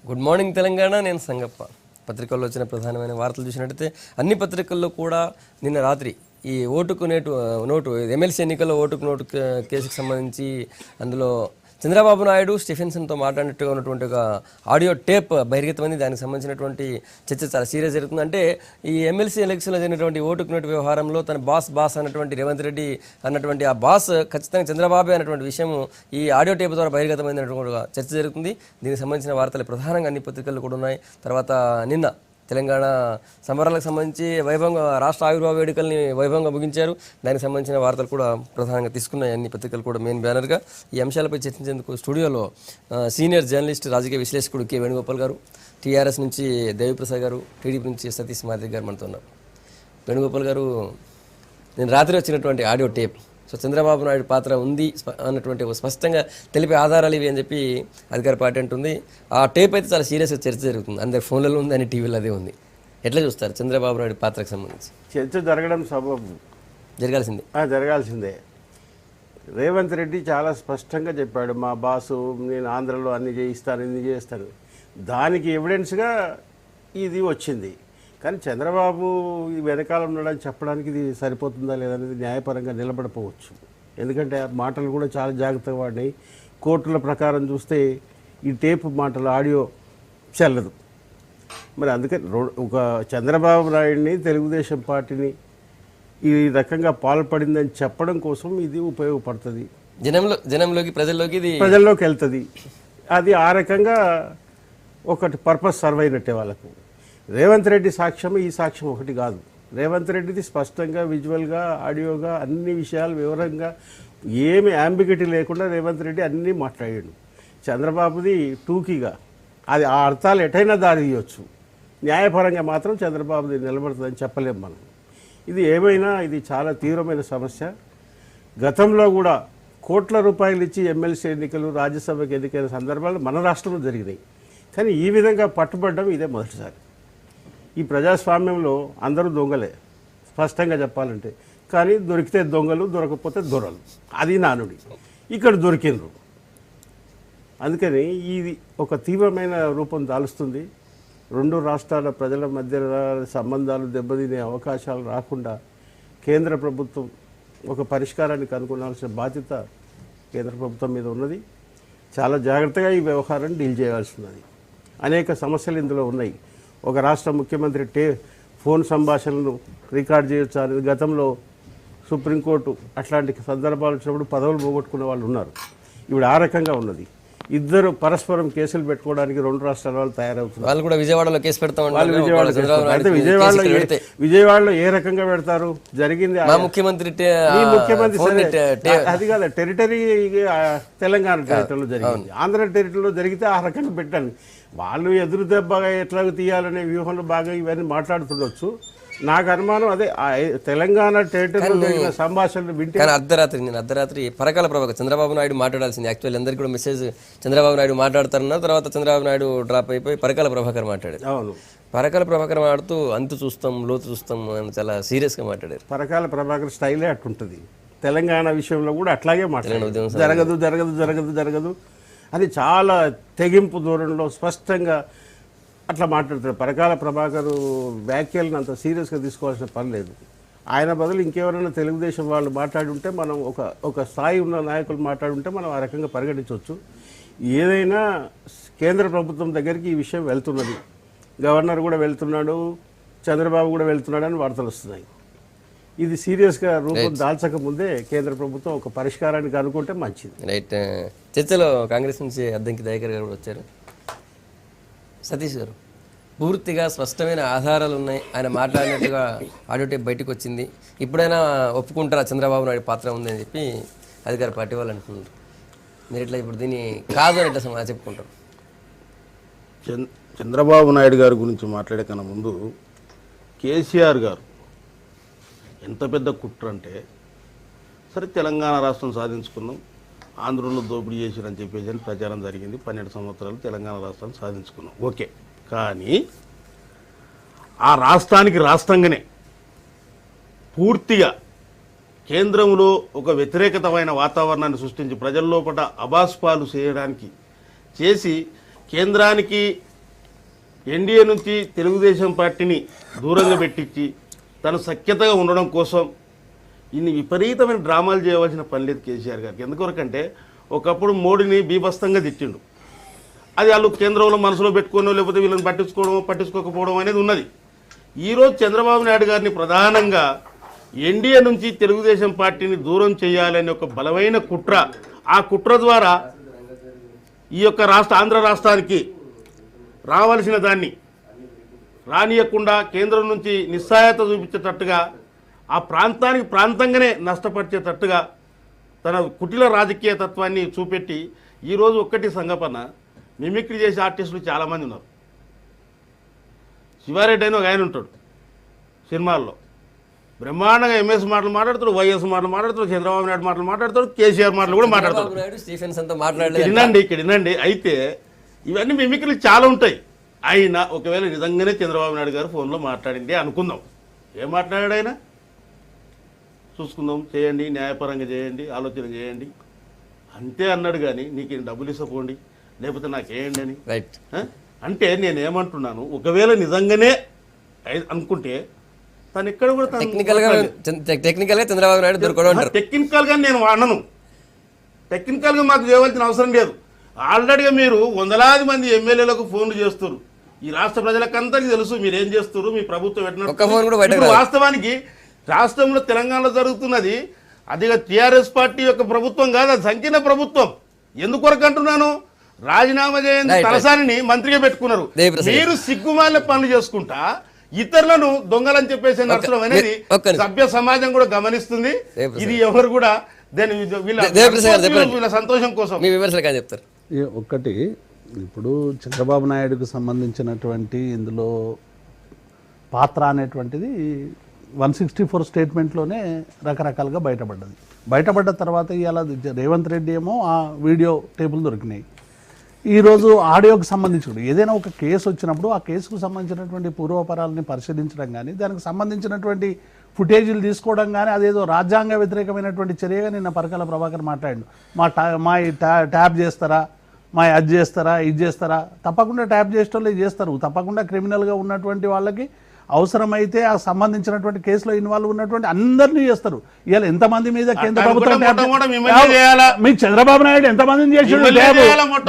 Good morning Telangana. నేను సంగప్ప. పత్రికల్లో వచ్చిన ప్రధానమైన వార్తలు చూసినట్టయితే అన్ని పత్రికల్లో కూడా నిన్న రాత్రి ఈ ఓటుకు నోటు ఎమ్మెల్సీ ఎన్నికల్లో ఓటుకు నోటు కేసుకు సంబంధించి అందులో చంద్రబాబు నాయుడు స్టీఫెన్సన్తో మాట్లాడినట్టుగా ఉన్నటువంటి ఒక ఆడియో టేప్ బహిర్గతమైంది. దానికి సంబంధించినటువంటి చర్చ చాలా సీరియస్ జరుగుతుంది. అంటే ఈ ఎమ్మెల్సీ ఎలక్షన్లో జరిగినటువంటి ఓటుకు నోటు వ్యవహారంలో తన బాస్ అన్నటువంటి రేవంత్ రెడ్డి అన్నటువంటి ఆ బాస్ ఖచ్చితంగా చంద్రబాబే అన్నటువంటి విషయం ఈ ఆడియో టేప్ ద్వారా బహిర్గతమైనటువంటి చర్చ జరుగుతుంది. దీనికి సంబంధించిన వార్తలు ప్రధానంగా అన్ని పత్రికల్లో కూడా ఉన్నాయి. తర్వాత నిన్న తెలంగాణ సంబరాలకు సంబంధించి వైభవంగా రాష్ట్ర ఆవిర్భావ వేడుకల్ని వైభవంగా ముగించారు. దానికి సంబంధించిన వార్తలు కూడా ప్రధానంగా తీసుకున్నాయి అన్ని పత్రికలు కూడా మెయిన్ బ్యానర్గా. ఈ అంశాలపై చర్చించేందుకు స్టూడియోలో సీనియర్ జర్నలిస్ట్ రాజకీయ విశ్లేషకుడు కె వేణుగోపాల్ గారు, టీఆర్ఎస్ నుంచి దేవిప్రసాద్ గారు, టీడీపీ నుంచి సతీష్ మాదిరి గారు మనతో ఉన్నారు. వేణుగోపాల్ గారు, నేను రాత్రి వచ్చినటువంటి ఆడియో టేప్ చంద్రబాబు నాయుడు పాత్ర ఉంది అన్నటువంటి స్పష్టంగా తెలిపే ఆధారాలు ఇవి అని చెప్పి అధికార పార్టీ అంటుంది. ఆ టేప్ అయితే చాలా సీరియస్గా చర్చ జరుగుతుంది. అందరి ఫోన్లలో ఉంది, అన్ని టీవీలో అదే ఉంది. ఎట్లా చూస్తారు చంద్రబాబు నాయుడు పాత్రకు సంబంధించి? చర్చ జరగడం జరగాల్సిందే. రేవంత్ రెడ్డి చాలా స్పష్టంగా చెప్పాడు, మా బాసు నేను ఆంధ్రలో అన్ని చేయిస్తాను, ఇన్ని చేస్తాను. దానికి ఎవిడెన్స్గా ఇది వచ్చింది. కానీ చంద్రబాబు ఈ వెనకాల ఉన్నాడని చెప్పడానికి ఇది సరిపోతుందా లేదనేది న్యాయపరంగా నిలబడపోవచ్చు. ఎందుకంటే ఆ మాటలు కూడా చాలా జాగ్రత్తగా వాడినాయి. కోర్టుల ప్రకారం చూస్తే ఈ టేప్ మాటలు ఆడియో చెల్లదు. మరి అందుకని ఒక చంద్రబాబు నాయుడిని, తెలుగుదేశం పార్టీని ఈ రకంగా పాల్పడిందని చెప్పడం కోసం ఇది ఉపయోగపడుతుంది. ప్రజల్లోకి వెళ్తుంది. అది ఆ రకంగా ఒకటి పర్పస్ సర్వ్ అయినట్టే వాళ్ళకు. రేవంత్ రెడ్డి సాక్ష్యం ఈ సాక్ష్యం ఒకటి కాదు. రేవంత్ రెడ్డిది స్పష్టంగా విజువల్గా, ఆడియోగా అన్ని విషయాలు వివరంగా ఏమి అంబిగిటీ లేకుండా రేవంత్ రెడ్డి అన్నీ మాట్లాడాడు. చంద్రబాబుది టూకీగా అది ఆ అర్థాలు ఎటైనా దారి తీయవచ్చు. న్యాయపరంగా మాత్రం చంద్రబాబుది నిలబడుతుందని చెప్పలేం మనం. ఇది ఏమైనా ఇది చాలా తీవ్రమైన సమస్య. గతంలో కూడా కోట్ల రూపాయలు ఇచ్చి ఎమ్మెల్సీ ఎన్నికలు, రాజ్యసభకు ఎన్నికైన సందర్భాలు మన రాష్ట్రంలో జరిగినాయి. కానీ ఈ విధంగా పట్టుబడ్డం ఇదే మొదటిసారి. ఈ ప్రజాస్వామ్యంలో అందరూ దొంగలే స్పష్టంగా చెప్పాలంటే. కానీ దొరికితే దొంగలు, దొరకకపోతే దొరలు, అది నానుడి. ఇక్కడ దొరికిండ్రు. అందుకని ఇది ఒక తీవ్రమైన రూపం దాలుస్తుంది. రెండు రాష్ట్రాల ప్రజల మధ్య సంబంధాలు దెబ్బతినే అవకాశాలు రాకుండా కేంద్ర ప్రభుత్వం ఒక పరిష్కారాన్ని కనుగొనాల్సిన బాధ్యత కేంద్ర ప్రభుత్వం మీద ఉన్నది. చాలా జాగ్రత్తగా ఈ వ్యవహారాన్ని డీల్ చేయాల్సి ఉన్నది. అనేక సమస్యలు ఇందులో ఉన్నాయి. ఒక రాష్ట్ర ముఖ్యమంత్రి ఫోన్ సంభాషణలను రికార్డ్ చేయొచ్చు అనేది గతంలో సుప్రీంకోర్టు అట్లాంటి సందర్భాలు వచ్చినప్పుడు పదవులు పోగొట్టుకునే వాళ్ళు ఉన్నారు. ఇప్పుడు ఆ రకంగా ఉన్నది. ఇద్దరు పరస్పరం కేసులు పెట్టుకోవడానికి రెండు రాష్ట్రాల వాళ్ళు తయారవుతున్నారు. వాళ్ళు కూడా విజయవాడలో కేసు పెడతాం. అయితే విజయవాడలో ఏ రకంగా పెడతారు? జరిగింది ముఖ్యమంత్రి అది కాదు, టెరిటరీ తెలంగాణ టెరిటరీలో జరిగింది. ఆంధ్ర టెరిటరీలో జరిగితే ఆ రకంగా పెట్టండి. వాళ్ళు ఎదురు దెబ్బగా ఎట్లా తీయాలనే వ్యూహంలో బాగా ఇవన్నీ మాట్లాడుతుండొచ్చు. నాకు అనుమానం అదే తెలంగాణ టెరిటరీలో జరిగిన సంభాషణలు వింటే. కానీ అర్ధరాత్రి పరకాల ప్రభాకర్ చంద్రబాబు నాయుడు మాట్లాడాల్సింది. యాక్చువల్ అందరికీ కూడా మెసేజ్ చంద్రబాబు నాయుడు మాట్లాడుతున్నారు. తర్వాత చంద్రబాబు నాయుడు డ్రాప్ అయిపోయి పరకాల ప్రభాకర్ మాట్లాడారు. అవును, పరకాల ప్రభాకర్ మాట్లాడుతూ అంతు చూస్తాం, లోతు చూస్తాం అని చాలా సీరియస్గా మాట్లాడారు. పరకాల ప్రభాకర్ స్టైలే అట్టుంటుంది. తెలంగాణ విషయంలో కూడా అట్లాగే మాట్లాడారు. జరగదు అది చాలా తెగింపు ధోరణిలో స్పష్టంగా అట్లా మాట్లాడుతారు. పరకాల ప్రభాకర్ వ్యాఖ్యలను అంత సీరియస్గా తీసుకోవాల్సిన పని లేదు. ఆయన బదులు ఇంకెవరైనా తెలుగుదేశం వాళ్ళు మాట్లాడి ఉంటే, మనం ఒక స్థాయి ఉన్న నాయకులు మాట్లాడి ఉంటే మనం ఆ రకంగా పరిగణించవచ్చు. ఏదైనా కేంద్ర ప్రభుత్వం దగ్గరికి ఈ విషయం వెళ్తున్నది. గవర్నర్ కూడా వెళ్తున్నాడు, చంద్రబాబు కూడా వెళ్తున్నాడు అని వార్తలు వస్తున్నాయి. ఇది సీరియస్గా రూపం దాల్చక ముందే కేంద్ర ప్రభుత్వం ఒక పరిష్కారానికి అనుకుంటే మంచిది. రైట్. చర్చలో కాంగ్రెస్ నుంచి అద్దంకి దయాకర్ గారు కూడా వచ్చారు. సతీష్ గారు, పూర్తిగా స్పష్టమైన ఆధారాలు ఉన్నాయి. ఆయన మాట్లాడినట్టుగా ఆడియో టేప్ బయటకు వచ్చింది. ఇప్పుడైనా ఒప్పుకుంటారా చంద్రబాబు నాయుడు పాత్ర ఉందని చెప్పి అధికార పార్టీ వాళ్ళు అంటున్నారు. మీరు ఇట్లా ఇప్పుడు దీన్ని కాదు అని ఎట్లా చెప్పుకుంటారు? చంద్రబాబు నాయుడు గారి గురించి మాట్లాడే కన్నా ముందు కేసీఆర్ గారు ఎంత పెద్ద కుట్ర అంటే, సరే తెలంగాణ రాష్ట్రం సాధించుకున్నాం, ఆంధ్రలో దోపిడీ చేసిరని చెప్పేసి ప్రచారం జరిగింది. 12 సంవత్సరాలు తెలంగాణ రాష్ట్రాన్ని సాధించుకున్నాం, ఓకే. కానీ ఆ రాష్ట్రానికి రాష్ట్రంగానే పూర్తిగా కేంద్రంలో ఒక వ్యతిరేకతమైన వాతావరణాన్ని సృష్టించి ప్రజల్లోపట అబాస్పాలు చేయడానికి చేసి కేంద్రానికి ఎన్డీఏ నుంచి తెలుగుదేశం పార్టీని దూరంగా పెట్టించి తను సఖ్యతగా ఉండడం కోసం ఇన్ని విపరీతమైన డ్రామాలు చేయవలసిన పని లేదు కేసీఆర్ గారికి. ఎందుకొరకంటే ఒకప్పుడు మోడీని బీభత్సంగా తిట్టిండు. అది వాళ్ళు కేంద్రంలో మనసులో పెట్టుకోనో లేకపోతే వీళ్ళని పట్టించుకోకపోవడం అనేది ఉన్నది. ఈరోజు చంద్రబాబు నాయుడు గారిని ప్రధానంగా ఎన్డీఏ నుంచి తెలుగుదేశం పార్టీని దూరం చేయాలనే ఒక బలమైన కుట్ర, ఆ కుట్ర ద్వారా ఈ యొక్క ఆంధ్ర రాష్ట్రానికి రావాల్సిన దాన్ని రానియకుండా కేంద్రం నుంచి నిస్సహాయత చూపించేటట్టుగా ఆ ప్రాంతానికి ప్రాంతంగానే నష్టపరిచేటట్టుగా తన కుటిల రాజకీయ తత్వాన్ని చూపెట్టి ఈరోజు ఒక్కటి సంగపన్న మిమిక్రీ చేసే ఆర్టిస్టులు చాలామంది ఉన్నారు. శివారెడ్డి అని ఒక ఆయన ఉంటాడు సినిమాల్లో, బ్రహ్మాండంగా ఎంఎస్ మాటలు మాట్లాడతాడు, వైఎస్ మాటలు మాట్లాడతాడు, చంద్రబాబు నాయుడు మాటలు మాట్లాడతాడు, కేసీఆర్ మాటలు కూడా మాట్లాడతాడు. ఇక్కడ వినండి. అయితే ఇవన్నీ మిమిక్రీలు చాలా ఉంటాయి. అయినా ఒకవేళ నిజంగానే చంద్రబాబు నాయుడు గారు ఫోన్లో మాట్లాడింది అనుకుందాం, ఏం మాట్లాడాడు ఆయన చూసుకుందాం, చేయండి, న్యాయపరంగా చేయండి, ఆలోచన చేయండి అంతే అన్నాడు. కానీ నీకు డబ్బులు ఇస్తపోండి లేకపోతే నాకేయండి అని రైట్ అంటే నేనేమంటున్నాను, ఒకవేళ నిజంగానే అనుకుంటే తను ఇక్కడ కూడా టెక్నికల్గా చంద్రబాబు నాయుడు దొరకడం. టెక్నికల్గా నేను అనను, టెక్నికల్గా మాకు చేయవలసిన అవసరం లేదు. ఆల్రెడీగా మీరు వందలాది మంది ఎమ్మెల్యేలకు ఫోన్లు చేస్తారు. ఈ రాష్ట్ర ప్రజలకందరికీ తెలుసు మీరేం చేస్తారు, మీ ప్రభుత్వం ఎట్లా. వాస్తవానికి రాష్ట్రంలో తెలంగాణలో జరుగుతున్నది అదిగా టీఆర్ఎస్ పార్టీ యొక్క ప్రభుత్వం కాదు, అది సంకీర్ణ ప్రభుత్వం. ఎందుకొరకు అంటున్నాను, రాజీనామా చేయండి తలసానిని మంత్రిగా పెట్టుకున్నారు. మీరు సిగ్గుమాల పనులు చేసుకుంటా ఇతరులను దొంగలని చెప్పేసి నడచడం అనేది సభ్య సమాజం కూడా గమనిస్తుంది. ఇది ఎవరు కూడా దాని వీళ్ళ సంతోషం కోసం చెప్తారు. ఒక్కటి ఇప్పుడు చంద్రబాబు నాయుడుకు సంబంధించినటువంటి ఇందులో పాత్ర అనేటువంటిది 164 స్టేట్మెంట్లోనే రకరకాలుగా బయటపడ్డ తర్వాత ఇవాళ రేవంత్ రెడ్డి ఏమో ఆ వీడియో టేపులు దొరికినాయి. ఈరోజు ఆడియోకి సంబంధించి ఏదైనా ఒక కేసు వచ్చినప్పుడు ఆ కేసుకు సంబంధించినటువంటి పూర్వపరాలని పరిశీలించడం కానీ దానికి సంబంధించినటువంటి ఫుటేజీలు తీసుకోవడం కానీ అదేదో రాజ్యాంగ వ్యతిరేకమైనటువంటి చర్యగా నిన్న పరకాల ప్రభాకర్ మాట్లాడాడు. మా ట్యాప్ చేస్తారా, మా అది చేస్తారా, ఇది చేస్తారా, తప్పకుండా ట్యాప్ చేసేటోళ్ళు చేస్తారు. తప్పకుండా క్రిమినల్గా ఉన్నటువంటి వాళ్ళకి అవసరమైతే ఆ సంబంధించినటువంటి కేసులో ఇన్వాల్వ్ ఉన్నటువంటి అందరినీ చేస్తారు. ఇవాళ ఎంతమంది మీద కేంద్ర ప్రభుత్వం మీ చంద్రబాబు నాయుడు ఎంతమందిని చేసాడు,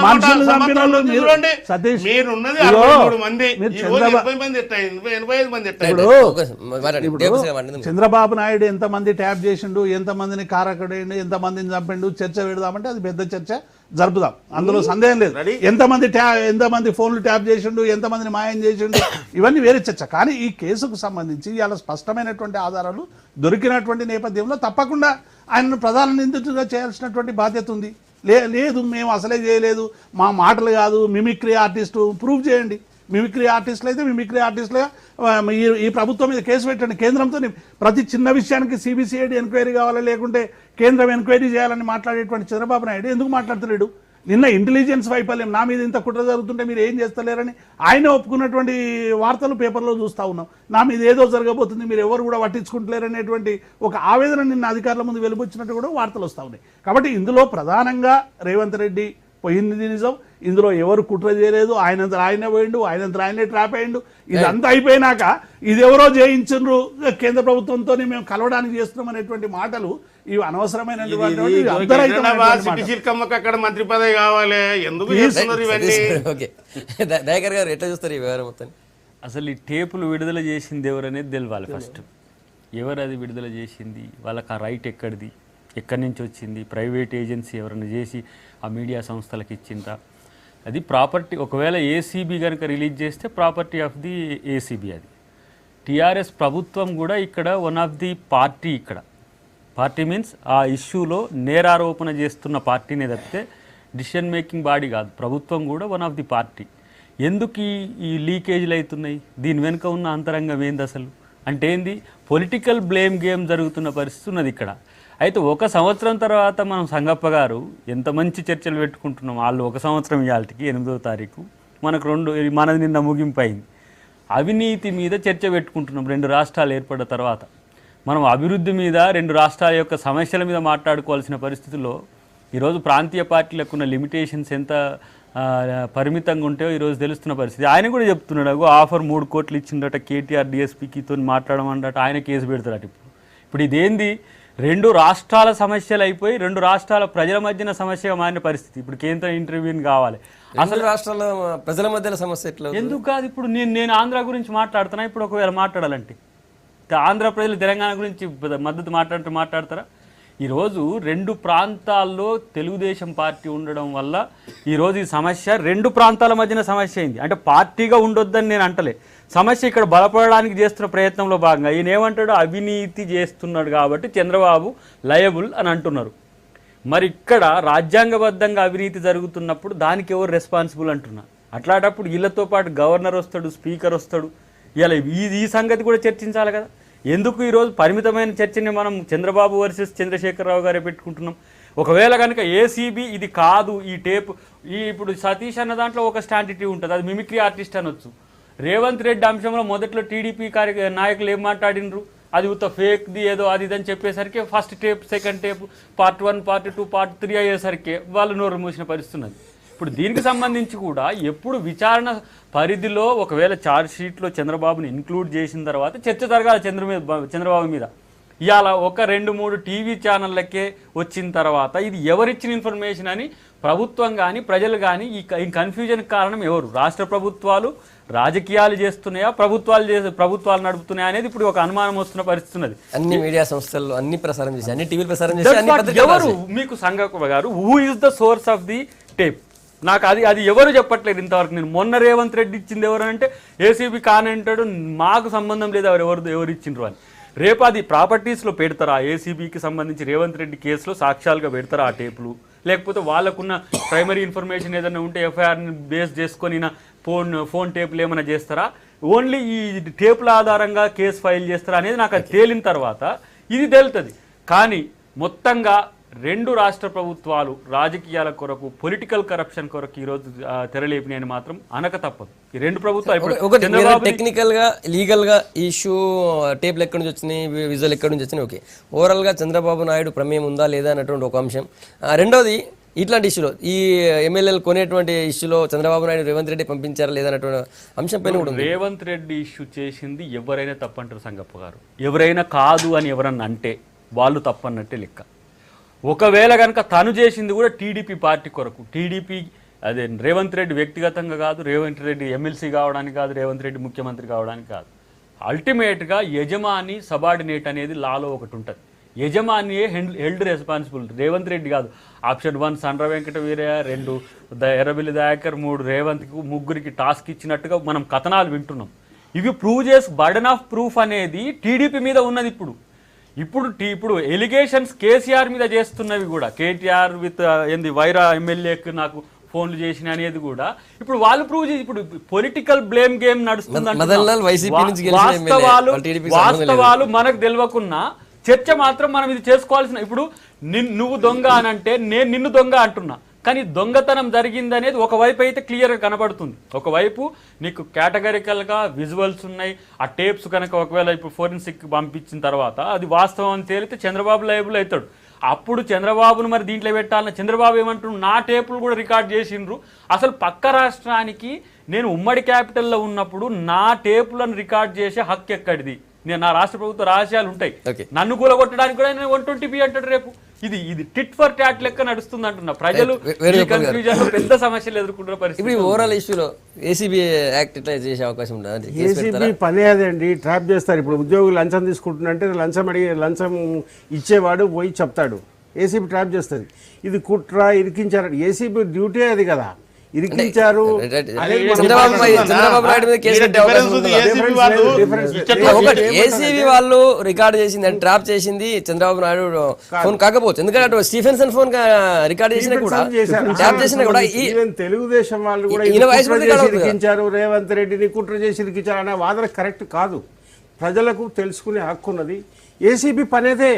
మనుషులు చంపిన వాళ్ళు సతీష్ చంద్రబాబు నాయుడు ఎంతమంది ట్యాప్ చేసిండు, ఎంతమందిని కారకుడైండు, ఎంతమందిని చంపిండు, చర్చ పెడదామంటే అది పెద్ద చర్చ జరుపుదాం, అందులో సందేహం లేదు. ఎంతమంది ఫోన్లు ట్యాప్ చేసిండు, ఎంతమందిని మాయం చేసిండు, ఇవన్నీ వేరే చర్చ. కానీ ఈ కేసుకు సంబంధించి ఇలా స్పష్టమైనటువంటి ఆధారాలు దొరికినటువంటి నేపథ్యంలో తప్పకుండా ఆయనను ప్రధాన నిందితుడిగా చేయాల్సినటువంటి బాధ్యత ఉంది. లేదు మేము అసలే చేయలేదు, మా మాటలు కాదు, మిమిక్రీ ఆర్టిస్టు ప్రూవ్ చేయండి. మిమిక్రీ ఆర్టిస్టులు అయితే మిమిక్రీ ఆర్టిస్టులుగా ఈ ప్రభుత్వం మీద కేసు పెట్టండి. కేంద్రంతో ప్రతి చిన్న విషయానికి సిబిసిఐడి ఎంక్వైరీ కావాలా, లేకుంటే కేంద్రం ఎంక్వైరీ చేయాలని మాట్లాడేటువంటి చంద్రబాబు నాయుడు ఎందుకు మాట్లాడతలేడు? నిన్న ఇంటెలిజెన్స్ వైఫల్యం, నా మీద ఇంత కుట్ర జరుగుతుంటే మీరు ఏం చేస్తలేరని ఆయన ఒప్పుకున్నటువంటి వార్తలు పేపర్లో చూస్తూ ఉన్నాం. నా మీద ఏదో జరగబోతుంది, మీరు ఎవరు కూడా పట్టించుకుంటలేరనేటువంటి ఒక ఆవేదన నిన్న అధికారుల ముందు వెలుబొచ్చినట్టు కూడా వార్తలు వస్తూ ఉన్నాయి. కాబట్టి ఇందులో ప్రధానంగా రేవంత్ రెడ్డి పోయింది నిజం, ఇందులో ఎవరు కుట్ర చేయలేదు, ఆయనంత ఆయనే పోయిండు, ఆయనంత ఆయనే ట్రాప్ అయ్యిండు. ఇదంతా అయిపోయినాక ఇది ఎవరో చేయించు కేంద్ర ప్రభుత్వంతో మేము కలవడానికి చేస్తున్నాం అనేటువంటి మాటలు ఇవి అనవసరమైనటువంటి మంత్రి పదవి కావాలి. ఎందుకు దయాకర్ గారు ఎట్లా చూస్తారు ఈ వ్యవహారం మొత్తం? అసలు ఈ టేపులు విడుదల చేసింది ఎవరనేది తెలియాలి. ఫస్ట్ ఎవరు అది విడుదల చేసింది, వాళ్ళకి ఆ రైట్ ఎక్కడిది, ఎక్కడి నుంచి వచ్చింది, ప్రైవేట్ ఏజెన్సీ ఎవరైనా చేసి ఆ మీడియా సంస్థలకు ఇచ్చిందా, అది ప్రాపర్టీ. ఒకవేళ ఏసీబీ కనుక రిలీజ్ చేస్తే ప్రాపర్టీ ఆఫ్ ది ఏసీబీ. అది టీఆర్ఎస్ ప్రభుత్వం కూడా ఇక్కడ వన్ ఆఫ్ ది పార్టీ. ఇక్కడ పార్టీ మీన్స్ ఆ ఇష్యూలో నేరారోపణ చేస్తున్న పార్టీనే తప్పితే డిసిషన్ మేకింగ్ బాడీ కాదు. ప్రభుత్వం కూడా వన్ ఆఫ్ ది పార్టీ. ఎందుకు ఈ లీకేజీలు అవుతున్నాయి, దీని వెనుక ఉన్న అంతరంగం ఏంది అసలు అంటే ఏంది? పొలిటికల్ బ్లేమ్ గేమ్ జరుగుతున్న పరిస్థితి ఉన్నది ఇక్కడ. అయితే 1 సంవత్సరం తర్వాత మనం సంగప్ప గారు ఎంత మంచి చర్చలు పెట్టుకుంటున్నాం. వాళ్ళు 1 సంవత్సరం ఇవాళకి 8వ తారీఖు మనకు మనది నిన్న ముగింపు అయింది. అవినీతి మీద చర్చ పెట్టుకుంటున్నాం 2 రాష్ట్రాలు ఏర్పడిన తర్వాత. మనం అభివృద్ధి మీద 2 రాష్ట్రాల యొక్క సమస్యల మీద మాట్లాడుకోవాల్సిన పరిస్థితుల్లో ఈరోజు ప్రాంతీయ పార్టీలకు ఉన్న లిమిటేషన్స్ ఎంత పరిమితంగా ఉంటే ఈరోజు తెలుస్తున్న పరిస్థితి. ఆయన కూడా చెప్తున్నాడు, ఆఫర్ 3 కోట్లు ఇచ్చిండట కేటీఆర్ డిఎస్పీకితో మాట్లాడమండట, ఆయన కేసు పెడతాడట. ఇప్పుడు ఇదేంది, 2 రాష్ట్రాల సమస్యలు అయిపోయి 2 రాష్ట్రాల ప్రజల మధ్యన సమస్యగా మారిన పరిస్థితి. ఇప్పుడు కేంద్ర ఇంటర్వ్యూని కావాలి. అసలు రాష్ట్రాల ప్రజల మధ్యలో సమస్య ఎట్లా? ఎందుకు కాదు, ఇప్పుడు నేను ఆంధ్ర గురించి మాట్లాడుతున్నా, ఇప్పుడు ఒకవేళ మాట్లాడాలంటే ఆంధ్ర ప్రజలు తెలంగాణ గురించి మద్దతు మాట్లాడతారా? ఈరోజు 2 ప్రాంతాల్లో తెలుగుదేశం పార్టీ ఉండడం వల్ల ఈరోజు ఈ సమస్య 2 ప్రాంతాల మధ్యన సమస్య అయింది. అంటే పార్టీగా ఉండొద్దని నేను అంటలే, సమస్య ఇక్కడ బలపడడానికి చేస్తున్న ప్రయత్నంలో భాగంగా ఈయన ఏమంటాడు, అవినీతి చేస్తున్నాడు కాబట్టి చంద్రబాబు లయబుల్ అని అంటున్నారు. మరి ఇక్కడ రాజ్యాంగబద్ధంగా అవినీతి జరుగుతున్నప్పుడు దానికి ఎవరు రెస్పాన్సిబుల్ అంటున్నారు? అట్లాంటప్పుడు వీళ్ళతో పాటు గవర్నర్ వస్తాడు, స్పీకర్ వస్తాడు. ఇలా ఈ సంగతి కూడా చర్చించాలి కదా. ఎందుకు ఈరోజు పరిమితమైన చర్చని మనం చంద్రబాబు వర్సెస్ చంద్రశేఖరరావు గారే పెట్టుకుంటున్నాం? ఒకవేళ కనుక ఏసీబీ ఇది కాదు, ఈ టేప్ ఇప్పుడు సతీష్ అన్న దాంట్లో ఒక స్టాంటిటీ ఉంటుంది, అది మిమిక్రీ ఆర్టిస్ట్ అనొచ్చు. రేవంత్ రెడ్డి అంశంలో మొదట్లో టీడీపీ నాయకులు ఏం మాట్లాడినరు, అది ఉత్త ఫేక్ది ఏదో అది ఇదని చెప్పేసరికి first tape, second tape, part 1, part 2, part 3 అయ్యేసరికి వాళ్ళు నోరు మూసిన పరిస్థితి ఉన్నది. ఇప్పుడు దీనికి సంబంధించి కూడా ఎప్పుడు విచారణ పరిధిలో ఒకవేళ ఛార్జ్ షీట్లో చంద్రబాబుని ఇంక్లూడ్ చేసిన తర్వాత చర్చ జరగాలి చంద్రబాబు మీద. ఇవాళ 1-2-3 టీవీ ఛానళ్ళకే వచ్చిన తర్వాత ఇది ఎవరిచ్చిన ఇన్ఫర్మేషన్ అని ప్రభుత్వం కానీ ప్రజలు కానీ ఈ కన్ఫ్యూజన్కి కారణం ఎవరు? రాష్ట్ర ప్రభుత్వాలు రాజకీయాలు చేస్తున్నాయా, ప్రభుత్వాలు నడుపుతున్నాయా అనేది ఇప్పుడు ఒక అనుమానం వస్తున్న పరిస్థితి ఉన్నది. అన్ని మీడియా సంస్థల్లో అన్ని ప్రసారం చేసి, అన్ని టీవీలు ప్రసారం చేసి, ఎవరు మీకు సంగప్ప గారు who is the source of the tape? నాకు అది ఎవరు చెప్పట్లేదు ఇంతవరకు. నేను మొన్న రేవంత్ రెడ్డి ఇచ్చింది ఎవరు అంటే ఏసీబీ కానంటాడు, మాకు సంబంధం లేదు ఎవరు ఇచ్చిండ్రు అని. రేపు అది ప్రాపర్టీస్లో పెడతారా? ఏసీబీకి సంబంధించి రేవంత్ రెడ్డి కేసులో సాక్ష్యాలుగా పెడతారా ఆ టేపులు? లేకపోతే వాళ్ళకున్న ప్రైమరీ ఇన్ఫర్మేషన్ ఏదైనా ఉంటే ఎఫ్ఐఆర్ని బేస్ చేసుకొని ఫోన్ టేపులు ఏమైనా చేస్తారా? ఓన్లీ ఈ టేపుల ఆధారంగా కేసు ఫైల్ చేస్తారా అనేది నాకు అది తేలిన తర్వాత ఇది తేలుతుంది. కానీ మొత్తంగా 2 రాష్ట్ర ప్రభుత్వాలు రాజకీయాల కొరకు, పొలిటికల్ కరప్షన్ కొరకు ఈరోజు తెరలేపినాయని మాత్రం అనక తప్పదు. ఈ 2 ప్రభుత్వాలు టెక్నికల్ గా, లీగల్ గా ఇష్యూ టేప్లు ఎక్కడి నుంచి వచ్చినాయి, విజువల్ ఎక్కడి నుంచి వచ్చినాయి, ఓకే. ఓవరాల్ గా చంద్రబాబు నాయుడు ప్రమేయం ఉందా లేదా అన్నటువంటి ఒక అంశం. రెండోది, ఇట్లాంటి ఇష్యూలో ఈ ఎమ్మెల్యేలు కొనేటువంటి ఇష్యూలో చంద్రబాబు నాయుడు రేవంత్ రెడ్డి పంపించారా లేదా అన్నటువంటి అంశం పైన కూడా రేవంత్ రెడ్డి ఇష్యూ చేసింది ఎవరైనా తప్పంటారు సంగప్ప గారు. ఎవరైనా కాదు అని ఎవరన్నా అంటే వాళ్ళు తప్పన్నట్టే లెక్క. ఒకవేళ కనుక తను చేసింది కూడా టీడీపీ పార్టీ కొరకు, టీడీపీ అదే రేవంత్ రెడ్డి వ్యక్తిగతంగా కాదు, రేవంత్ రెడ్డి ఎమ్మెల్సీ కావడానికి కాదు, రేవంత్ రెడ్డి ముఖ్యమంత్రి కావడానికి కాదు. అల్టిమేట్గా యజమాని సబార్డినేట్ అనేది లాలో ఒకటి ఉంటుంది. యజమానియే హెల్డ్ రెస్పాన్సిబుల్, రేవంత్ రెడ్డి కాదు. ఆప్షన్ 1 సండ్ర వెంకట వీరయ్య, 2 ఎర్రబెల్లి దయాకర్, 3 రేవంత్కి, 3 టాస్క్ ఇచ్చినట్టుగా మనం కథనాలు వింటున్నాం. ఇవి ప్రూవ్ చేసి బర్డన్ ఆఫ్ ప్రూఫ్ అనేది టీడీపీ మీద ఉన్నది. ఇప్పుడు ఎలిగేషన్స్ కేసీఆర్ మీద చేస్తున్నవి కూడా, కేటీఆర్ విత్ వైరా ఎమ్మెల్యేకి నాకు ఫోన్లు చేసిన అనేది కూడా ఇప్పుడు వాళ్ళు ప్రూవ్ చేసి, ఇప్పుడు పొలిటికల్ బ్లేమ్ గేమ్ నడుస్తుంది. వాస్తవాలు మనకు తెలియకున్నా చర్చ మాత్రం మనం ఇది చేసుకోవాల్సిన. ఇప్పుడు నువ్వు దొంగ అని అంటే నేను నిన్ను దొంగ అంటున్నా, కానీ దొంగతనం జరిగిందనేది ఒకవైపు అయితే క్లియర్గా కనబడుతుంది. ఒకవైపు నీకు కేటగరికల్గా విజువల్స్ ఉన్నాయి. ఆ టేప్స్ కనుక ఒకవేళ ఇప్పుడు ఫోరెన్సిక్ పంపించిన తర్వాత అది వాస్తవం అని తేలితే చంద్రబాబు లయబుల్ అవుతాడు. అప్పుడు చంద్రబాబును మరి దీంట్లో పెట్టాలని చంద్రబాబు ఏమంటున్నాడు, నా టేపులు కూడా రికార్డ్ చేసిండ్రు. అసలు పక్క రాష్ట్రానికి నేను ఉమ్మడి క్యాపిటల్లో ఉన్నప్పుడు నా టేపులను రికార్డ్ చేసే హక్కు ఎక్కడిది? నేను నా రాష్ట్ర ప్రభుత్వ రహస్యాలు ఉంటాయి, నన్ను కూలగొట్టడానికి కూడా నేను 120 అంటాడు రేపు. ఇది టిట్ ఫర్ టాట్ లెక్క నడుస్తుంది అంటున్నా. ప్రజలు పెద్ద సమస్యలు ఎదుర్కొంటున్న పరిస్థితి. ఓవరాల్ ఇష్యూలో ఏసీబీ యాక్ట్ ఇట్లా చేసే అవకాశం ఉంటుంది. ఏసీబీ పనే అదేండి, ట్రాప్ చేస్తారు. ఇప్పుడు ఉద్యోగులు లంచం తీసుకుంటున్నంటే లంచం ఇచ్చేవాడు పోయి చెప్తాడు, ఏసీబీ ట్రాప్ చేస్తుంది. ఇది కుట్ర, ఇరికించారు. ఏసీబీ డ్యూటీ అది కదా, ఇరికించారు. ఏసీబీ వాళ్ళు రికార్డ్ చేసింది అని ట్రాప్ చేసింది చంద్రబాబు నాయుడు ఫోన్ కాకపోవచ్చు. ఎందుకంటే అటు స్టీఫెన్సన్ ఫోన్ రికార్డ్ చేసినా కూడా, ట్రాప్ చేసినా కూడా తెలుగుదేశం వాళ్ళు కూడా ఇరికించారు, రేవంత్ రెడ్డిని కుట్ర చేసి ఇరికించారు అనే వాదన కరెక్ట్ కాదు. ప్రజలకు తెలుసుకునే హక్కు ఉన్నది. ఏసీబీ పనేదే.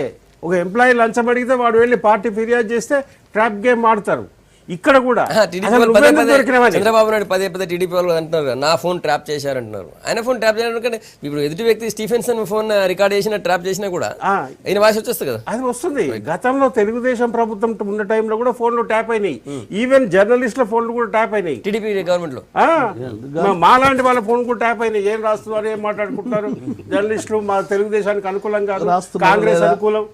ఒక ఎంప్లాయీ లంచం అడిగితే వాడు వెళ్ళి పార్టీ ఫిర్యాదు చేస్తే ట్రాప్ గేమ్ ఆడతారు. ఇక్కడ కూడా టీడీపీ అసలు వాళ్ళు పదే నువ్వెందుకు పదే దొరికినావని? చంద్రబాబు నాయుడు పదే పదే టీడీపీ వాళ్ళు అంటున్నారు నా ఫోన్ ట్రాప్ చేశారంటున్నారు. ఆయన ఫోన్ ట్రాప్ చేయాలంటే ఇప్పుడు ఎదుటి వ్యక్తి స్టీఫెన్సన్ ఫోన్ రికార్డ్ చేసినా ట్రాప్ చేసినా కూడా ఆయన వాయిస్ వచ్చేస్తుంది కదా. అది వస్తుంది. గతంలో తెలుగుదేశం ప్రభుత్వం ఉన్న టైంలో కూడా ఫోన్లు ట్యాప్ అయినాయి. ఈవెన్ జర్నలిస్టుల ఫోన్లు కూడా ట్యాప్ అయినాయి టీడీపీ గవర్నమెంట్ లో. మాలాంటి వాళ్ళ ఫోన్ కూడా ట్యాప్ అయినాయి. ఏం రాస్తున్నారు, ఏం మాట్లాడుకుంటున్నారు జర్నలిస్టులు, మా తెలుగుదేశానికి అనుకూలం కాదు, కాంగ్రెస్ అనుకూలం,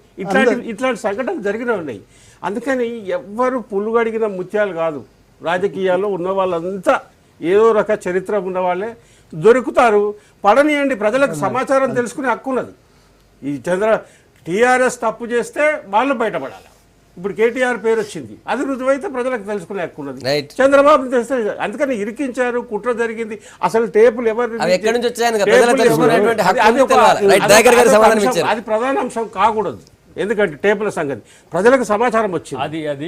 ఇట్లాంటి సంఘటనలు జరిగినవి ఉన్నాయి. అందుకని ఎవ్వరు పుల్లుగడిగిన ముత్యాలు కాదు. రాజకీయాల్లో ఉన్న వాళ్ళంతా ఏదో రక చరిత్ర ఉన్న వాళ్ళే దొరుకుతారు. పడనియండి, ప్రజలకు సమాచారం తెలుసుకునే హక్కు ఉన్నది. ఈ టీఆర్ఎస్ తప్పు చేస్తే వాళ్ళు బయటపడాలి. ఇప్పుడు కేటీఆర్ పేరు వచ్చింది, అది రుజువైతే ప్రజలకు తెలుసుకునే హక్కు ఉన్నది. చంద్రబాబు తెలిస్తే అందుకని ఇరికించారు, కుట్ర జరిగింది. అసలు టేపులు ఎవరు ఎక్కడి నుంచి వచ్చాయని అది ప్రధాన అంశం కాకూడదు. ఎందుకంటే టేపుల సంగతి ప్రజలకు సమాచారం వచ్చింది.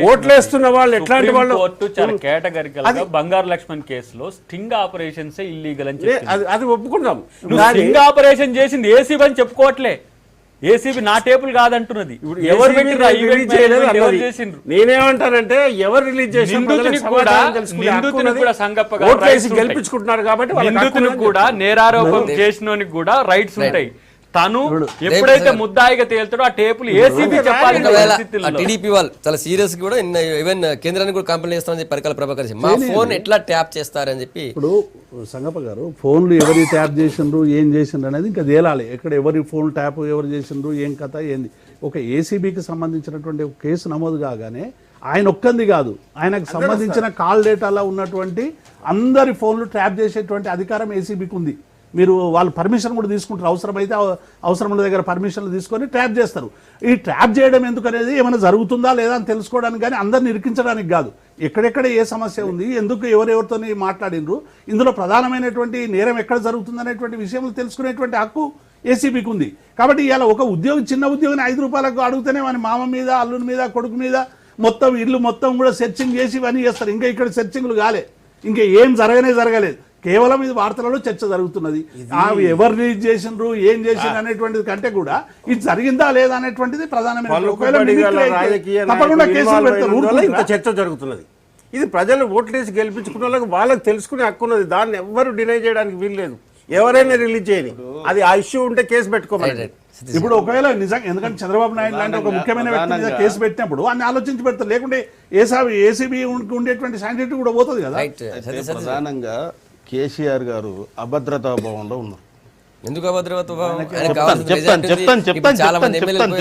ఓట్లేస్తున్న వాళ్ళు ఎట్లాంటి వాళ్ళు చాలా కేటగిరికల్ గా బంగారు లక్ష్మణ్ కేసులో స్టింగ్ ఆపరేషన్స్ ఇల్లీగల్ అని అది ఒప్పుకుంటాం. స్టింగ్ ఆపరేషన్ చేసింది ఏసీబీ అని చెప్పుకోవట్లే. ఏసీబీ నా టేపుల్ కాదంటున్నది. ఎవరు నేనేమంటానంటే ఎవరు రిలీజ్ చేసి గెలిపించుకుంటున్నారు కాబట్టి నిందితునికి కూడా నేరారోపణ చేసినోనికి కూడా రైట్స్ ఉంటాయి. తను ఎప్పుడైతే ముద్దాయిగా తేలుతాడో ఆ టేపులు ఏసీబీ చెప్పాలి. టీడీపీ వాళ్ళు చాలా సీరియస్ కూడా ఈవెన్ కేంద్రానికి కూడా కంప్లైంట్ చేస్తామని చెప్పి పరికల ప్రభాకర్ మా ఫోన్ ఎట్లా ట్యాప్ చేస్తారని చెప్పి. ఇప్పుడు సంగప్ప గారు ఫోన్లు ఎవరు ట్యాప్ చేసిండ్రు, ఏం చేసిండ్రు అనేది ఇంకా తేలాలి. ఎక్కడ ఎవరి ఫోన్ ట్యాప్ ఎవరు చేసిండ్రు, ఏం కథ ఏంది. ఒక ఏసీబీకి సంబంధించినటువంటి ఒక కేసు నమోదు కాగానే ఆయన ఒక్కంది కాదు, ఆయనకు సంబంధించిన కాల్ డేటాలో ఉన్నటువంటి అందరి ఫోన్లు ట్యాప్ చేసేటువంటి అధికారం ఏసీబీకి ఉంది. మీరు వాళ్ళు పర్మిషన్ కూడా తీసుకుంటారు, అవసరమైతే అవసరముల దగ్గర పర్మిషన్లు తీసుకొని ట్రాప్ చేస్తారు. ఈ ట్రాప్ చేయడం ఎందుకు అనేది ఏమైనా జరుగుతుందా లేదా అని తెలుసుకోవడానికి కానీ అందరిని ఇరికించడానికి కాదు. ఎక్కడెక్కడ ఏ సమస్య ఉంది, ఎందుకు ఎవరెవరితో మాట్లాడినరు, ఇందులో ప్రధానమైనటువంటి నేరం ఎక్కడ జరుగుతుంది అనేటువంటి విషయంలో తెలుసుకునేటువంటి హక్కు ఏసీబీకి ఉంది. కాబట్టి ఇవాళ ఒక ఉద్యోగి, చిన్న ఉద్యోగిని 5 రూపాయలకు అడుగుతూనే వాని మామ మీద, అల్లుని మీద, కొడుకు మీద మొత్తం ఇల్లు మొత్తం కూడా సెర్చింగ్ చేసి ఇవన్నీ చేస్తారు. ఇంకా ఇక్కడ సెర్చింగ్లు కాలే, ఇంకా ఏం జరగలేదు. కేవలం ఇది వార్తలలో చర్చ జరుగుతున్నది. అవి ఎవరు రిలీజ్ చేసిండ్రు, ఏం చేసిండ్రు అనేటువంటిది కంటే కూడా ఇది జరిగిందా లేదా అనేటువంటిది ప్రధానమైన చర్చ జరుగుతున్నది. ఇది ప్రజలు ఓట్లేసి గెలిపించుకున్న వాళ్ళకి తెలుసుకునే హక్కు ఉన్నది. దాన్ని ఎవ్వరు డినై చేయడానికి వీల్లేదు. ఎవరైనా రిలీజ్ చేయని, అది ఆ ఇష్యూ ఉంటే కేసు పెట్టుకోమని. ఇప్పుడు ఒకవేళ నిజంగా, ఎందుకంటే చంద్రబాబు నాయుడు లాంటి ఒక ముఖ్యమైన వ్యక్తి మీద కేసు పెట్టినప్పుడు అన్ని ఆలోచించి పెడతారు. లేకుంటే ఏసీబీ ఉండేటువంటి శాంటిటీ కూడా పోతుంది కదా. ప్రధానంగా కేసీఆర్ గారు అభద్రతా భావంలో ఉన్నారు. ఎందుకు అభద్రతా భావం?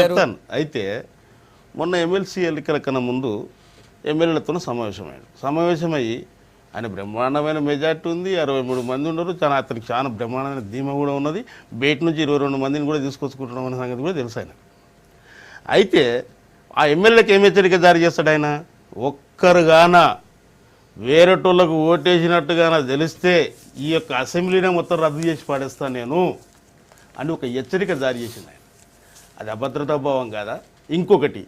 చెప్తాను. అయితే మొన్న ఎమ్మెల్సీ ఎన్నికల కన్నా ముందు ఎమ్మెల్యేలతో సమావేశమయ్యి ఆయన బ్రహ్మాండమైన మెజార్టీ ఉంది, 63 మంది ఉన్నారు. అతనికి చాలా బ్రహ్మాండమైన ధీమా కూడా ఉన్నది. బయట నుంచి 22 మందిని కూడా తీసుకొచ్చుకుంటున్నాం అనే సంగతి కూడా తెలుసు ఆయన. అయితే ఆ ఎమ్మెల్యేలకు ఏం హెచ్చరిక జారీ చేస్తాడు ఆయన? ఒక్కరుగాన వేరేటోళ్ళకు ఓటేసినట్టుగా తెలిస్తే ఈ యొక్క అసెంబ్లీనే మొత్తం రద్దు చేసి పాడేస్తాను నేను అని ఒక హెచ్చరిక జారీ చేసింది ఆయన. అది అభద్రతా భావం కాదా? ఇంకొకటి,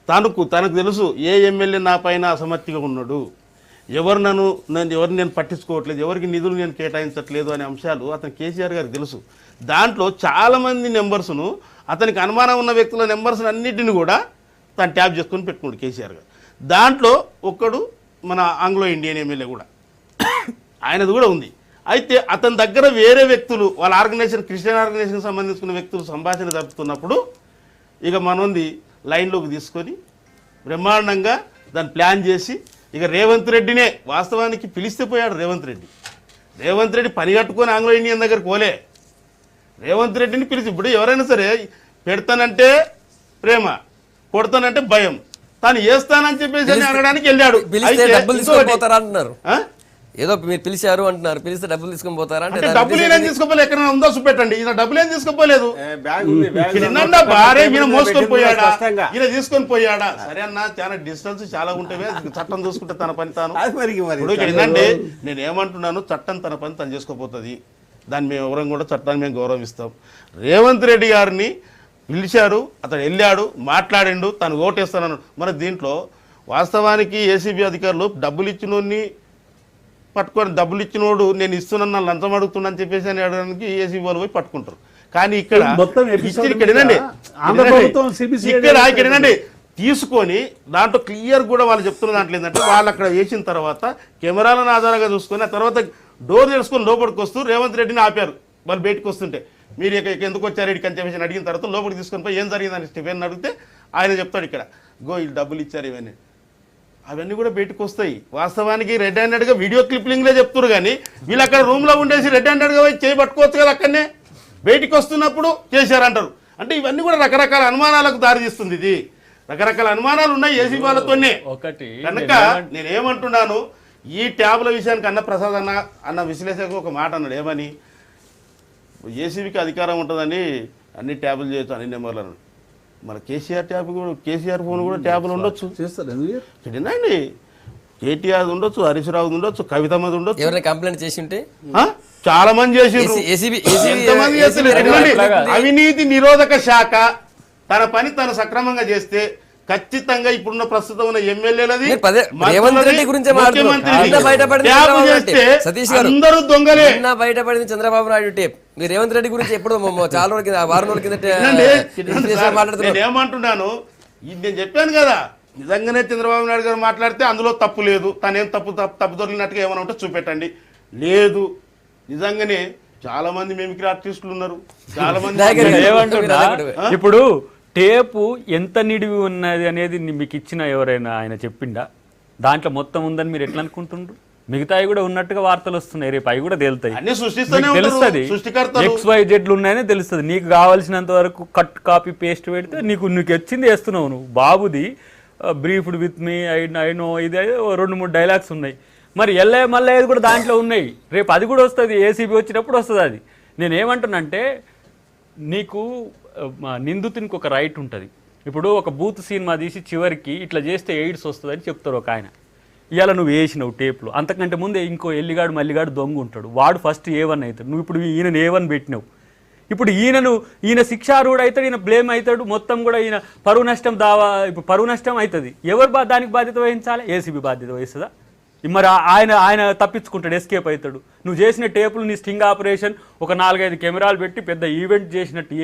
తనకు తెలుసు ఏ ఎమ్మెల్యే నా పైన అసమర్థిగా ఉన్నాడు, ఎవరిని నేను పట్టించుకోవట్లేదు, ఎవరికి నిధులు నేను కేటాయించట్లేదు అనే అంశాలు అతను కేసీఆర్ గారికి తెలుసు. దాంట్లో చాలామంది నెంబర్స్ను, అతనికి అనుమానం ఉన్న వ్యక్తుల నెంబర్స్ని అన్నిటిని కూడా తను ట్యాప్ చేసుకొని పెట్టుకున్నాడు కేసీఆర్ గారు. దాంట్లో ఒక్కడు మన ఆంగ్లో ఇండియన్ ఎమ్మెల్యే కూడా, ఆయనది కూడా ఉంది. అయితే అతని దగ్గర వేరే వ్యక్తులు, వాళ్ళ ఆర్గనైజేషన్, క్రిస్టియన్ ఆర్గనైజేషన్కి సంబంధించిన వ్యక్తులు సంభాషణ జరుపుతున్నప్పుడు ఇక మనోంది లైన్లోకి తీసుకొని బ్రహ్మాండంగా దాన్ని ప్లాన్ చేసి ఇక రేవంత్ రెడ్డినే వాస్తవానికి పిలిస్తే పోయాడు. రేవంత్ రెడ్డి పని కట్టుకొని ఆంగ్లో ఇండియన్ దగ్గరికి పోలే. రేవంత్ రెడ్డిని పిలిచి, ఇప్పుడు ఎవరైనా సరే పెడతానంటే ప్రేమ, కొడతానంటే భయం, తాను చేస్తానని చెప్పేసి అనడానికి వెళ్ళాడు. ఏదో మీరు పిలిచారు అంటున్నారు, పిలిస్తే డబ్బులు తీసుకొని పోతారా అంటే డబ్బులు ఏం తీసుకోపోలే, ఎక్కడ ఉందో చూపెట్టండి. ఈయన డబ్బులు ఏం తీసుకోపోలేదు, భార్య ఈయన మోసుకొని పోయాడా, ఈయన తీసుకొని పోయాడా? సరే అన్న, చాలా డిస్టెన్స్ చాలా ఉంటే చట్టం చూసుకుంటే తన పని తాను. ఏంటంటే నేనేమంటున్నాను, చట్టం తన పని తను చేసుకోపోతుంది. దాన్ని మేము ఎవరం కూడా చట్టాన్ని మేము గౌరవిస్తాం. రేవంత్ రెడ్డి గారిని పిలిచారు, అతను వెళ్ళాడు, మాట్లాడిండు, తను ఓటేస్తానన్నాడు. మరి దీంట్లో వాస్తవానికి ఏసీబీ అధికారులు డబ్బులు ఇచ్చినోడిని పట్టుకొని, డబ్బులు ఇచ్చినోడు నేను ఇస్తున్నాను, లంచం అడుగుతున్నాను చెప్పేసి అని అడగడానికి ఏసీబీ వాళ్ళు పోయి పట్టుకుంటారు. కానీ ఇక్కడ తీసుకొని దాంట్లో క్లియర్ కూడా వాళ్ళు చెప్తున్న దాంట్లో ఏంటంటే వాళ్ళు అక్కడ వేసిన తర్వాత కెమెరాలను ఆధారంగా చూసుకొని ఆ తర్వాత డోర్ తెలుసుకొని లోపలికి వస్తూ రేవంత్ రెడ్డిని ఆపారు వాళ్ళు బయటకు వస్తుంటే. మీరు ఎందుకు వచ్చారు ఇక్కడికి అని చెప్పేసి అడిగిన తర్వాత లోపలికి తీసుకొని పోయి ఏం జరిగిందని స్టీఫెన్ అడిగితే ఆయన చెప్తాడు ఇక్కడ వీళ్ళు డబ్బులు ఇచ్చారు ఇవన్నీ. అవన్నీ కూడా బయటకు వస్తాయి. వాస్తవానికి రెడ్ హ్యాండెడ్గా వీడియో క్లిప్లింగ్లే చెప్తారు కానీ వీళ్ళు అక్కడ రూమ్లో ఉండేసి రెడ్ హ్యాండెడ్గా పోయి చేయబట్టుకోవచ్చు కదా, అక్కడనే బయటికి వస్తున్నప్పుడు చేశారంటారు. అంటే ఇవన్నీ కూడా రకరకాల అనుమానాలకు దారితీస్తుంది. ఇది రకరకాల అనుమానాలు ఉన్నాయి ఏసీబీ వాళ్ళతోనే. ఒకటి కనుక నేనేమంటున్నాను, ఈ ట్యాబ్ల విషయానికి అన్నప్రసాద్ అన్న విశ్లేషకు ఒక మాట అన్నాడు. ఏమని, ఏసీబీకి అధికారం ఉంటుందని అన్ని ట్యాబులు చేయొచ్చు అన్ని నెంబర్లను. మన కేసీఆర్ ట్యాబ్ కూడా కేసీఆర్ ఫోన్ కూడా ట్యాబులు ఉండొచ్చు. చూడండి, కేటీఆర్ ఉండొచ్చు, హరీష్ రావు ఉండొచ్చు, కవితమ్మది ఉండొచ్చు. ఎవరైనా కంప్లైంట్ చేసి ఉంటే చాలా మంది చేసిండ్రు. ఎంతమంది చేస్తున్నారు? అవినీతి నిరోధక శాఖ తన పని తను సక్రమంగా చేస్తే ఖచ్చితంగా ఇప్పుడున్న ప్రస్తుతం ఉన్న ఎమ్మెల్యేలది అందరూ దొంగలే. బయటపడింది చంద్రబాబు నాయుడు టేప్. మీరు రేవంత్ రెడ్డి గురించి ఎప్పుడు చాలా రోజుల కింద వారం రోజుల కింద నేనేమంటున్నాను, ఇది నేను చెప్పాను కదా, నిజంగానే చంద్రబాబు నాయుడు గారు మాట్లాడితే అందులో తప్పు లేదు, తనేం తప్పు దొరికినట్టుగా ఏమైనా ఉంటే చూపెట్టండి. లేదు, నిజంగానే చాలా మంది మిమిక్రీ ఆర్టిస్టులు ఉన్నారు, చాలా మంది. ఇప్పుడు టేపు ఎంత నిడివి ఉన్నది అనేది మీకు ఇచ్చిన ఎవరైనా ఆయన చెప్పిండా? దాంట్లో మొత్తం ఉందని మీరు ఎట్లా అనుకుంటుండ్రు? మిగతాయి కూడా ఉన్నట్టుగా వార్తలు వస్తున్నాయి, రేపు అవి కూడా తేలుతాయి, తెలుస్తుంది. XYZలు ఉన్నాయని తెలుస్తుంది. నీకు కావాల్సినంత వరకు కట్ కాపీ పేస్ట్ పెడితే నీకు వచ్చింది వేస్తున్నావు నువ్వు. బాబుది briefed with me I know ఇది 2-3 డైలాగ్స్ ఉన్నాయి. మరి మళ్ళీ కూడా దాంట్లో ఉన్నాయి. రేపు అది కూడా వస్తుంది, ఏసీబీ వచ్చినప్పుడు వస్తుంది. అది నేనేమంటున్నానంటే, నీకు నిందితునికి ఒక రైట్ ఉంటుంది. ఇప్పుడు ఒక బూత్ సినిమా తీసి చివరికి ఇట్లా చేస్తే ఎయిడ్స్ వస్తుందని చెప్తారు ఒక ఆయన. ఇవాళ నువ్వు వేసినావు టేప్లు, అంతకంటే ముందే ఇంకో ఎల్లిగాడు మల్లిగాడు దొంగ ఉంటాడు, వాడు ఫస్ట్ A1 అవుతాడు. నువ్వు ఇప్పుడు ఈయన A1 పెట్టినావు. ఇప్పుడు ఈయన శిక్షార్హుడు అవుతాడు, ఈయన బ్లేమ్ అవుతాడు, మొత్తం కూడా ఈయన పరువు నష్టం ఇప్పుడు పరువు నష్టం అవుతుంది. ఎవరు దానికి బాధ్యత వహించాలి? ఏసీబీ బాధ్యత వహిస్తుందా? మరి ఆయన తప్పించుకుంటాడు, ఎస్కేప్ అవుతాడు. నువ్వు చేసిన టేపులు, నీ స్టింగ్ ఆపరేషన్, ఒక 4-5 కెమెరాలు పెట్టి పెద్ద ఈవెంట్ చేసినట్టు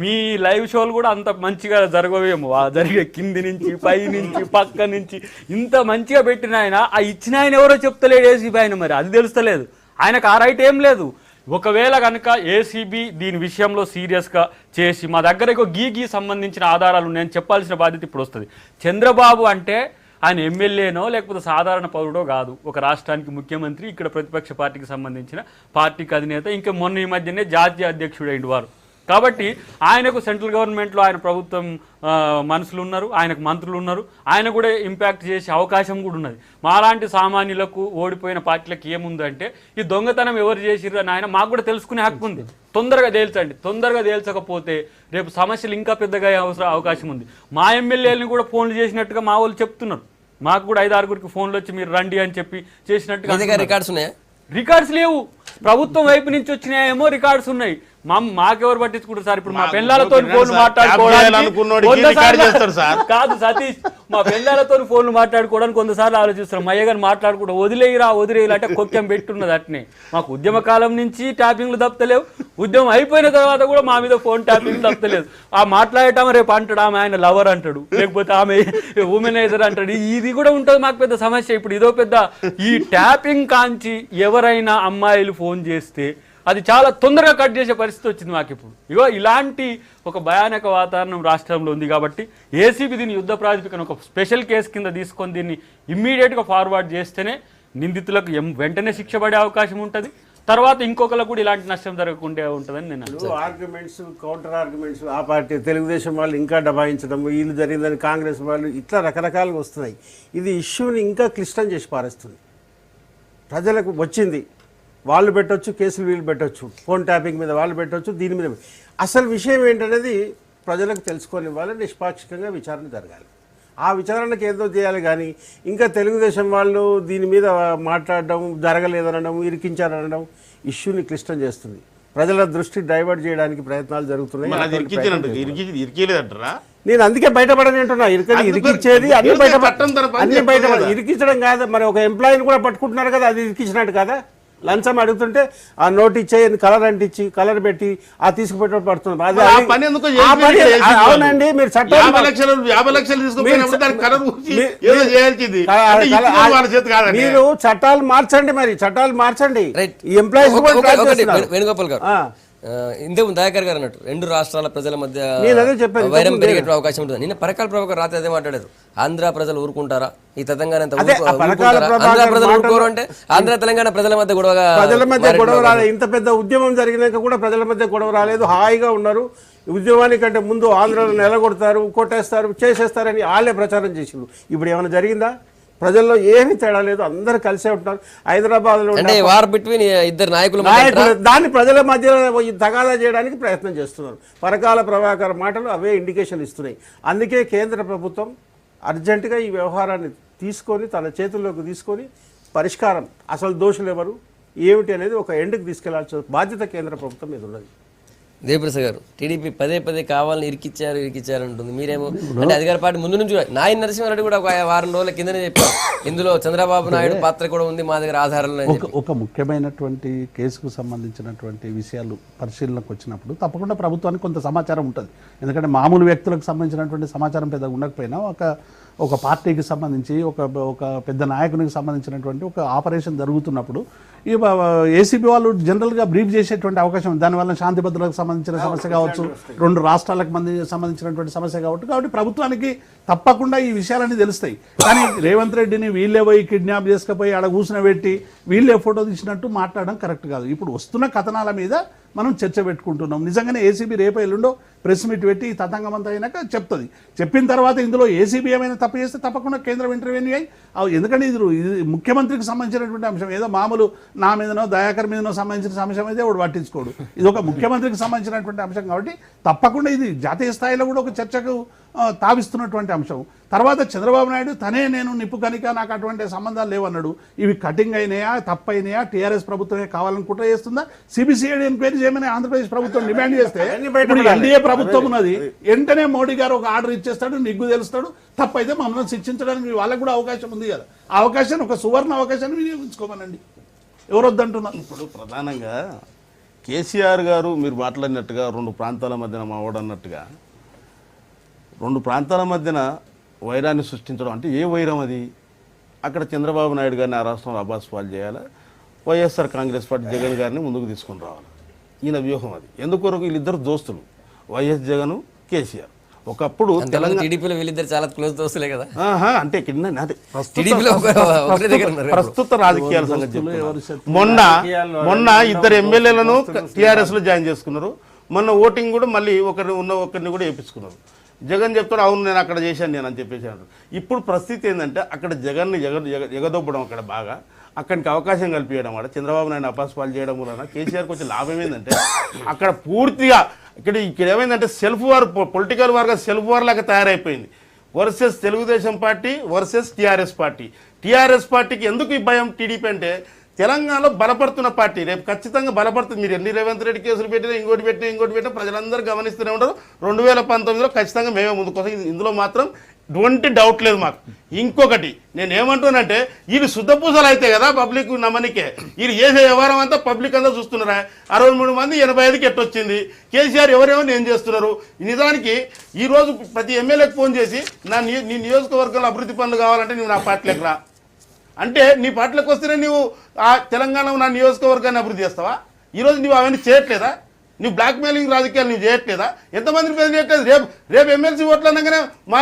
మీ లైవ్ షోలు కూడా అంత మంచిగా జరగవేమో. జరిగే కింది నుంచి పై నుంచి పక్క నుంచి ఇంత మంచిగా పెట్టిన ఆయన, ఆ ఇచ్చిన ఆయన ఎవరో చెప్తలేడు ఏసీబీ ఆయన. మరి అది తెలుస్తలేదు, ఆయనకు ఆ రైట్ ఏం లేదు. ఒకవేళ కనుక ఏసీబీ దీని విషయంలో సీరియస్గా చేసి మా దగ్గర గీ సంబంధించిన ఆధారాలు ఉన్నాయని చెప్పాల్సిన బాధ్యత ఇప్పుడు వస్తుంది. చంద్రబాబు అంటే ఆయన ఎమ్మెల్యేనో లేకపోతే సాధారణ పౌరుడో కాదు, ఒక రాష్ట్రానికి ముఖ్యమంత్రి, ఇక్కడ ప్రతిపక్ష పార్టీకి సంబంధించిన పార్టీకి అధినేత, ఇంకా మొన్న ఈ మధ్యనే జాతీయ అధ్యక్షుడైన వారు. కాబట్టి ఆయనకు సెంట్రల్ గవర్నమెంట్లో ఆయన ప్రభుత్వం మనుషులు ఉన్నారు, ఆయనకు మంత్రులు ఉన్నారు, ఆయన కూడా ఇంపాక్ట్ చేసే అవకాశం కూడా ఉన్నది. మాలాంటి సామాన్యులకు, ఓడిపోయిన పార్టీలకు ఏముందంటే, ఈ దొంగతనం ఎవరు చేసిర్రు అని ఆయన మాకు కూడా తెలుసుకునే హక్కు ఉంది. తొందరగా తేల్చండి. తొందరగా తేల్చకపోతే రేపు సమస్యలు ఇంకా పెద్దగా అవకాశం ఉంది. మా ఎమ్మెల్యేలను కూడా ఫోన్లు చేసినట్టుగా మా వాళ్ళు చెప్తున్నారు. మాకు కూడా 5-6 ఫోన్లు వచ్చి మీరు రండి అని చెప్పి చేసినట్టుగా రికార్డ్స్ ఉన్నాయా? రికార్డ్స్ లేవు. ప్రభుత్వం వైపు నుంచి వచ్చినాయేమో రికార్డ్స్ ఉన్నాయి. మాకెవరు పట్టించుకుంటారు సార్? ఇప్పుడు మా పెళ్ళాలతో ఫోన్లు మాట్లాడుకోవడానికి కాదు సతీష్, మా పెళ్ళాలతో ఫోన్లు మాట్లాడుకోవడానికి కొంతసార్లు ఆలోచిస్తున్నాం. మా అయ్యగారు మాట్లాడుకుంటా వదిలేయిరా అంటే కొక్కెం పెట్టున్నది. అట్నే మాకు ఉద్యమ కాలం నుంచి ట్యాపింగ్లు తప్పలేవు, ఉద్యమం అయిపోయిన తర్వాత కూడా మా మీద ఫోన్ ట్యాపింగ్లు తప్పలేదు. ఆ మాట్లాడటం రేపు అంటాడు ఆమె ఆయన లవర్ అంటాడు, లేకపోతే ఆమె ఉమెనైజర్ అంటాడు. ఇది కూడా ఉంటుంది మాకు పెద్ద సమస్య. ఇప్పుడు ఇదో పెద్ద ఈ ట్యాపింగ్ కాంచి ఎవరైనా అమ్మాయిలు ఫోన్ చేస్తే అది చాలా తొందరగా కట్ చేసే పరిస్థితి వచ్చింది మాకు ఇప్పుడు. ఇలాంటి ఒక భయానక వాతావరణం రాష్ట్రంలో ఉంది. కాబట్టి ఏసీబీ దీన్ని యుద్ధ ప్రాతిపదికన ఒక స్పెషల్ కేసు కింద తీసుకొని దీన్ని ఇమ్మీడియట్గా ఫార్వర్డ్ చేస్తేనే నిందితులకు వెంటనే శిక్ష పడే అవకాశం ఉంటుంది. తర్వాత ఇంకొకరికి కూడా ఇలాంటి నష్టం జరగకుండా ఉంటుందని నేను ఆర్గ్యుమెంట్స్, కౌంటర్ ఆర్గ్యుమెంట్స్, ఆ పార్టీ తెలుగుదేశం వాళ్ళు ఇంకా దబాయించడం, వీళ్ళు జరిగిందని కాంగ్రెస్ వాళ్ళు, ఇట్లా రకరకాలుగా వస్తున్నాయి. ఇది ఇష్యూని ఇంకా క్లిష్టం చేసి పారేస్తుంది. ప్రజలకు వచ్చింది, వాళ్ళు పెట్టవచ్చు కేసులు, వీళ్ళు పెట్టవచ్చు, ఫోన్ ట్యాపింగ్ మీద వాళ్ళు పెట్టవచ్చు, దీని మీద. అసలు విషయం ఏంటనేది ప్రజలకు తెలుసుకోనివ్వాలి, నిష్పాక్షికంగా విచారణ జరగాలి. ఆ విచారణకు ఏదో చేయాలి. కానీ ఇంకా తెలుగుదేశం వాళ్ళు దీని మీద మాట్లాడడం, జరగలేదనడం, ఇరికించారనడం ఇష్యూని క్లిష్టం చేస్తుంది. ప్రజల దృష్టి డైవర్ట్ చేయడానికి ప్రయత్నాలు జరుగుతున్నాయి. నేను అందుకే బయటపడని అంటున్నా. ఇరికిచ్చేది అన్ని బయటపడ ఇరికించడం కాదు. మరి ఒక ఎంప్లాయీని కూడా పట్టుకుంటున్నారు కదా, అది ఇరికించినట్టు కదా. లంచం అడుగుతుంటే ఆ నోట్ ఇచ్చే కలర్ అంటించి కలర్ పెట్టి ఆ తీసుకుపెట్టు పడుతున్నారు. అది ఆ పని ఎందుకు ఆ పని అవునండి. మీరు చట్టం 50 లక్షలు తీసుకుపోయినప్పుడు దానికి కలర్ ఊసి ఏదో చేయాల్సింది. అంటే ఇచ్చిన వాళ్ళ చేతి కాదండి. మీరు చట్టాలు మార్చండి, మరి చట్టాలు మార్చండి. రైట్. ఈ ఎంప్లాయీస్ వేణుగోపాల్ గారు ఇంతకు దయాకర్ గారు అన్నట్టు 2 రాష్ట్రాల ప్రజల మధ్య నేను అదే చెప్పాను, వైరం పెరిగే అవకాశం ఉంటుంది. నిన్న పరకాల ప్రభాకర్ రాత్రి అదే మాట్లాడారు. ఆంధ్ర ప్రజలు ఊరుకుంటారా ఈ తెలంగాణ ఆంధ్ర ప్రజలు ఊరుకోరు అంటే ఆంధ్ర తెలంగాణ ప్రజల మధ్య గొడవ రాలేదు. ఇంత పెద్ద ఉద్యమం జరిగినాక కూడా ప్రజల మధ్య గొడవ రాలేదు, హాయిగా ఉన్నారు. ఉద్యమానికంటే ముందు ఆంధ్రలో నెలగొడతారు, కొట్టేస్తారు, చేసేస్తారని వాళ్ళే ప్రచారం చేసిండ్రు. ఇప్పుడు ఏమైనా జరిగిందా? ప్రజల్లో ఏమీ తేడా లేదు, అందరూ కలిసే ఉంటారు. హైదరాబాద్లో వార్ బిట్వీన్ ఇద్దరు నాయకులు దాన్ని ప్రజల మధ్య తగాదా చేయడానికి ప్రయత్నం చేస్తున్నారు. పరకాల ప్రభాకర్ మాటలు అవే ఇండికేషన్ ఇస్తున్నాయి. అందుకే కేంద్ర ప్రభుత్వం అర్జెంటుగా ఈ వ్యవహారాన్ని తీసుకొని తన చేతుల్లోకి తీసుకొని పరిష్కారం, అసలు దోషులు ఎవరు ఏమిటి అనేది ఒక ఎండ్కి తీసుకెళ్లాల్సిన బాధ్యత కేంద్ర ప్రభుత్వం మీద ఉన్నది. దేవప్రసాద్ గారు, టీడీపీ పదే కావాలని ఇరికిచ్చారు అంటుంది. మీరేమో అంటే అధికార పార్టీ ముందు నుంచి నాయన నరసింహారెడ్డి కూడా ఒక వారం రోజుల కిందనే చెప్పారు ఇందులో చంద్రబాబు నాయుడు పాత్ర కూడా ఉంది మా దగ్గర ఆధారాలు. ఒక ముఖ్యమైనటువంటి కేసుకు సంబంధించినటువంటి విషయాలు పరిశీలనకు వచ్చినప్పుడు తప్పకుండా ప్రభుత్వానికి కొంత సమాచారం ఉంటుంది. ఎందుకంటే మామూలు వ్యక్తులకు సంబంధించినటువంటి సమాచారం పెద్దగా ఉండకపోయినా ఒక పార్టీకి సంబంధించి ఒక పెద్ద నాయకునికి సంబంధించినటువంటి ఒక ఆపరేషన్ జరుగుతున్నప్పుడు ఈ ఏసీబీ వాళ్ళు జనరల్గా బ్రీఫ్ చేసేటువంటి అవకాశం ఉంది. దానివల్ల శాంతి భద్రతలకు సంబంధించిన సమస్య కావచ్చు, 2 రాష్ట్రాలకు సంబంధించినటువంటి సమస్య కాబట్టి ప్రభుత్వానికి తప్పకుండా ఈ విషయాలన్నీ తెలుస్తాయి. కానీ రేవంత్ రెడ్డిని వీళ్ళే పోయి కిడ్నాప్ చేసుకుపోయి ఆడ కూర్చునబెట్టి వీళ్ళే ఫోటో తీసినట్టు మాట్లాడడం కరెక్ట్ కాదు. ఇప్పుడు వస్తున్న కథనాల మీద మనం చర్చ పెట్టుకుంటున్నాం. నిజంగానే ఏసీబీ రేపు ఎల్లుండో ప్రెస్ మీట్ పెట్టి ఈ తతంగం అంతా అయినాక చెప్తుంది. చెప్పిన తర్వాత ఇందులో ఏసీబీ ఏమైనా తప్పు చేస్తే తప్పకుండా కేంద్రం ఇంటర్వ్యూని అయ్యి, ఎందుకంటే ఇది ముఖ్యమంత్రికి సంబంధించినటువంటి అంశం. ఏదో మామూలు నా మీదనో దయాకర్ మీదనో సంబంధించిన అంశం అయితే వాడు పట్టించుకోడు. ఇది ఒక ముఖ్యమంత్రికి సంబంధించినటువంటి అంశం కాబట్టి తప్పకుండా ఇది జాతీయ స్థాయిలో కూడా ఒక చర్చకు తావిస్తున్నటువంటి అంశం. తర్వాత చంద్రబాబు నాయుడు తనే నేను నిప్పు కనుక నాకు అటువంటి సంబంధాలు లేవన్నాడు. ఇవి కటింగ్ అయినాయా, తప్పైనాయా, టీఆర్ఎస్ ప్రభుత్వమే కావాలని కుట్ర చేస్తుందా, సిబిసిఐడి ఎంక్వైరీ చేయమని ఆంధ్రప్రదేశ్ ప్రభుత్వం డిమాండ్ చేస్తే ఎన్డీఏ ప్రభుత్వం ఉన్నది, వెంటనే మోడీ గారు ఒక ఆర్డర్ ఇచ్చేస్తాడు, నిగ్గు తెలుస్తాడు, తప్పైతే మమ్మల్ని శిక్షించడానికి వాళ్ళకు కూడా అవకాశం ఉంది కదా. ఆ అవకాశాన్ని ఒక సువర్ణ అవకాశాన్ని వినియోగించుకోమనండి, ఎవరు వద్దంటున్నారు. ఇప్పుడు ప్రధానంగా కేసీఆర్ గారు మీరు మాట్లాడినట్టుగా 2 ప్రాంతాల మధ్యన మావాడన్నట్టుగా 2 ప్రాంతాల మధ్యన వైరాన్ని సృష్టించడం అంటే ఏ వైరం అది? అక్కడ చంద్రబాబు నాయుడు గారిని ఆ రాష్ట్రంలో అబాస్ పాలు చేయాలి, వైఎస్ఆర్ కాంగ్రెస్ పార్టీ జగన్ గారిని ముందుకు తీసుకొని రావాలి. ఈయన వ్యూహం అది. ఎందుకొరకు? వీళ్ళిద్దరు దోస్తులు, వైఎస్ జగన్, కేసీఆర్. ఒకప్పుడు టీడీపీలో వీళ్ళిద్దరు చాలా క్లోజ్ దోస్తులే కదా. అంటే ప్రస్తుత రాజకీయాల సంగతి మొన్న 2 ఎమ్మెల్యేలను టీఆర్ఎస్ లో జాయిన్ చేసుకున్నారు. మొన్న ఓటింగ్ కూడా మళ్ళీ ఒకరిని కూడా వేయించుకున్నారు. జగన్ చెప్తాడు అవును నేను అక్కడ చేశాను నేను అని చెప్పేసి అంటారు. ఇప్పుడు పరిస్థితి ఏంటంటే అక్కడ జగన్ని ఎగదొబ్బడం అక్కడ బాగా అక్కడికి అవకాశం కల్పించడం వల్ల చంద్రబాబు నాయుడు అపాస్పాలు చేయడం వలన కేసీఆర్కి వచ్చే లాభం ఏంటంటే అక్కడ పూర్తిగా ఇక్కడ ఏమైందంటే సెల్ఫ్ వార్, పొలిటికల్ వార్గా సెల్ఫ్ వార్ లాగా తయారైపోయింది. Versus Telugu Desam party versus TRS party. TRS పార్టీకి ఎందుకు ఈ భయం టీడీపీ అంటే తెలంగాణలో బలపడుతున్న పార్టీ, రేపు ఖచ్చితంగా బలపడుతుంది. మీరు ఎన్ని రేవంత్ రెడ్డి కేసులు పెట్టినా ఇంకోటి పెట్టినా ప్రజలందరూ గమనిస్తూనే ఉంటారు. 2019లో ఖచ్చితంగా మేమే ముందుకోసం, ఇందులో మాత్రం ఎటువంటి డౌట్ లేదు మాకు. ఇంకొకటి నేను ఏమంటున్నానంటే వీళ్ళు శుద్ధపూసలు అయితే కదా పబ్లిక్ నమ్మనికే, వీళ్ళు చేసే వ్యవహారం అంతా పబ్లిక్ అంతా చూస్తున్నారా. 63 మంది 85కి ఎట్టొచ్చింది. కేసీఆర్ ఎవరేమో ఏం చేస్తున్నారు. నిజానికి ఈరోజు ప్రతి ఎమ్మెల్యేకి ఫోన్ చేసి నీ నియోజకవర్గంలో అభివృద్ధి పనులు కావాలంటే నువ్వు నా పార్టీలోకి రా అంటే, నీ పార్టీలోకి వస్తేనే నువ్వు ఆ తెలంగాణ నా నియోజకవర్గాన్ని అభివృద్ధి చేస్తావా? ఈరోజు నువ్వు అవన్నీ చేయట్లేదా? నువ్వు బ్లాక్మెయిలింగ్ రాజకీయాలు నువ్వు చేయట్లేదా? ఎంతమందిని పేరు చేయట్లేదు. రేపు ఎమ్మెల్సీ ఓట్లు అనగానే మా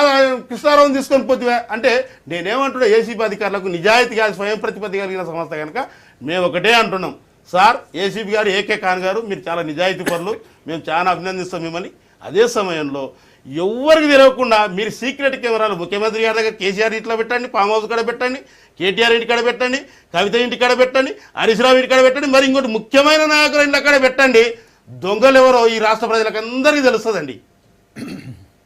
కృష్ణారావుని తీసుకొని పోతే అంటే నేనేమంటున్నా, ఏసీబీ అధికారులకు నిజాయితీగా స్వయం ప్రతిపత్తి కలిగిన సంస్థ కనుక మేము ఒకటే అంటున్నాం, సార్ ఏసీబీ గారు ఏకే ఖాన్ గారు మీరు చాలా నిజాయితీ పనులు, మేము చాలా అభినందిస్తాం మిమ్మల్ని. అదే సమయంలో ఎవరికి తెలియకుండా మీరు సీక్రెట్ కెమెరాలు ముఖ్యమంత్రి గారి దగ్గర కేసీఆర్ ఇంట్లో పెట్టండి, ఫామ్ హౌస్ కాడ పెట్టండి, కేటీఆర్ ఇంటి కాడ పెట్టండి, కవిత ఇంటి కాడ పెట్టండి, హరీష్ రావు ఇంటి కాడ పెట్టండి, మరి ఇంకోటి ముఖ్యమైన నాయకుల ఇంటి అక్కడ పెట్టండి. దొంగలు ఎవరో ఈ రాష్ట్ర ప్రజలకు అందరికీ తెలుస్తుందండి.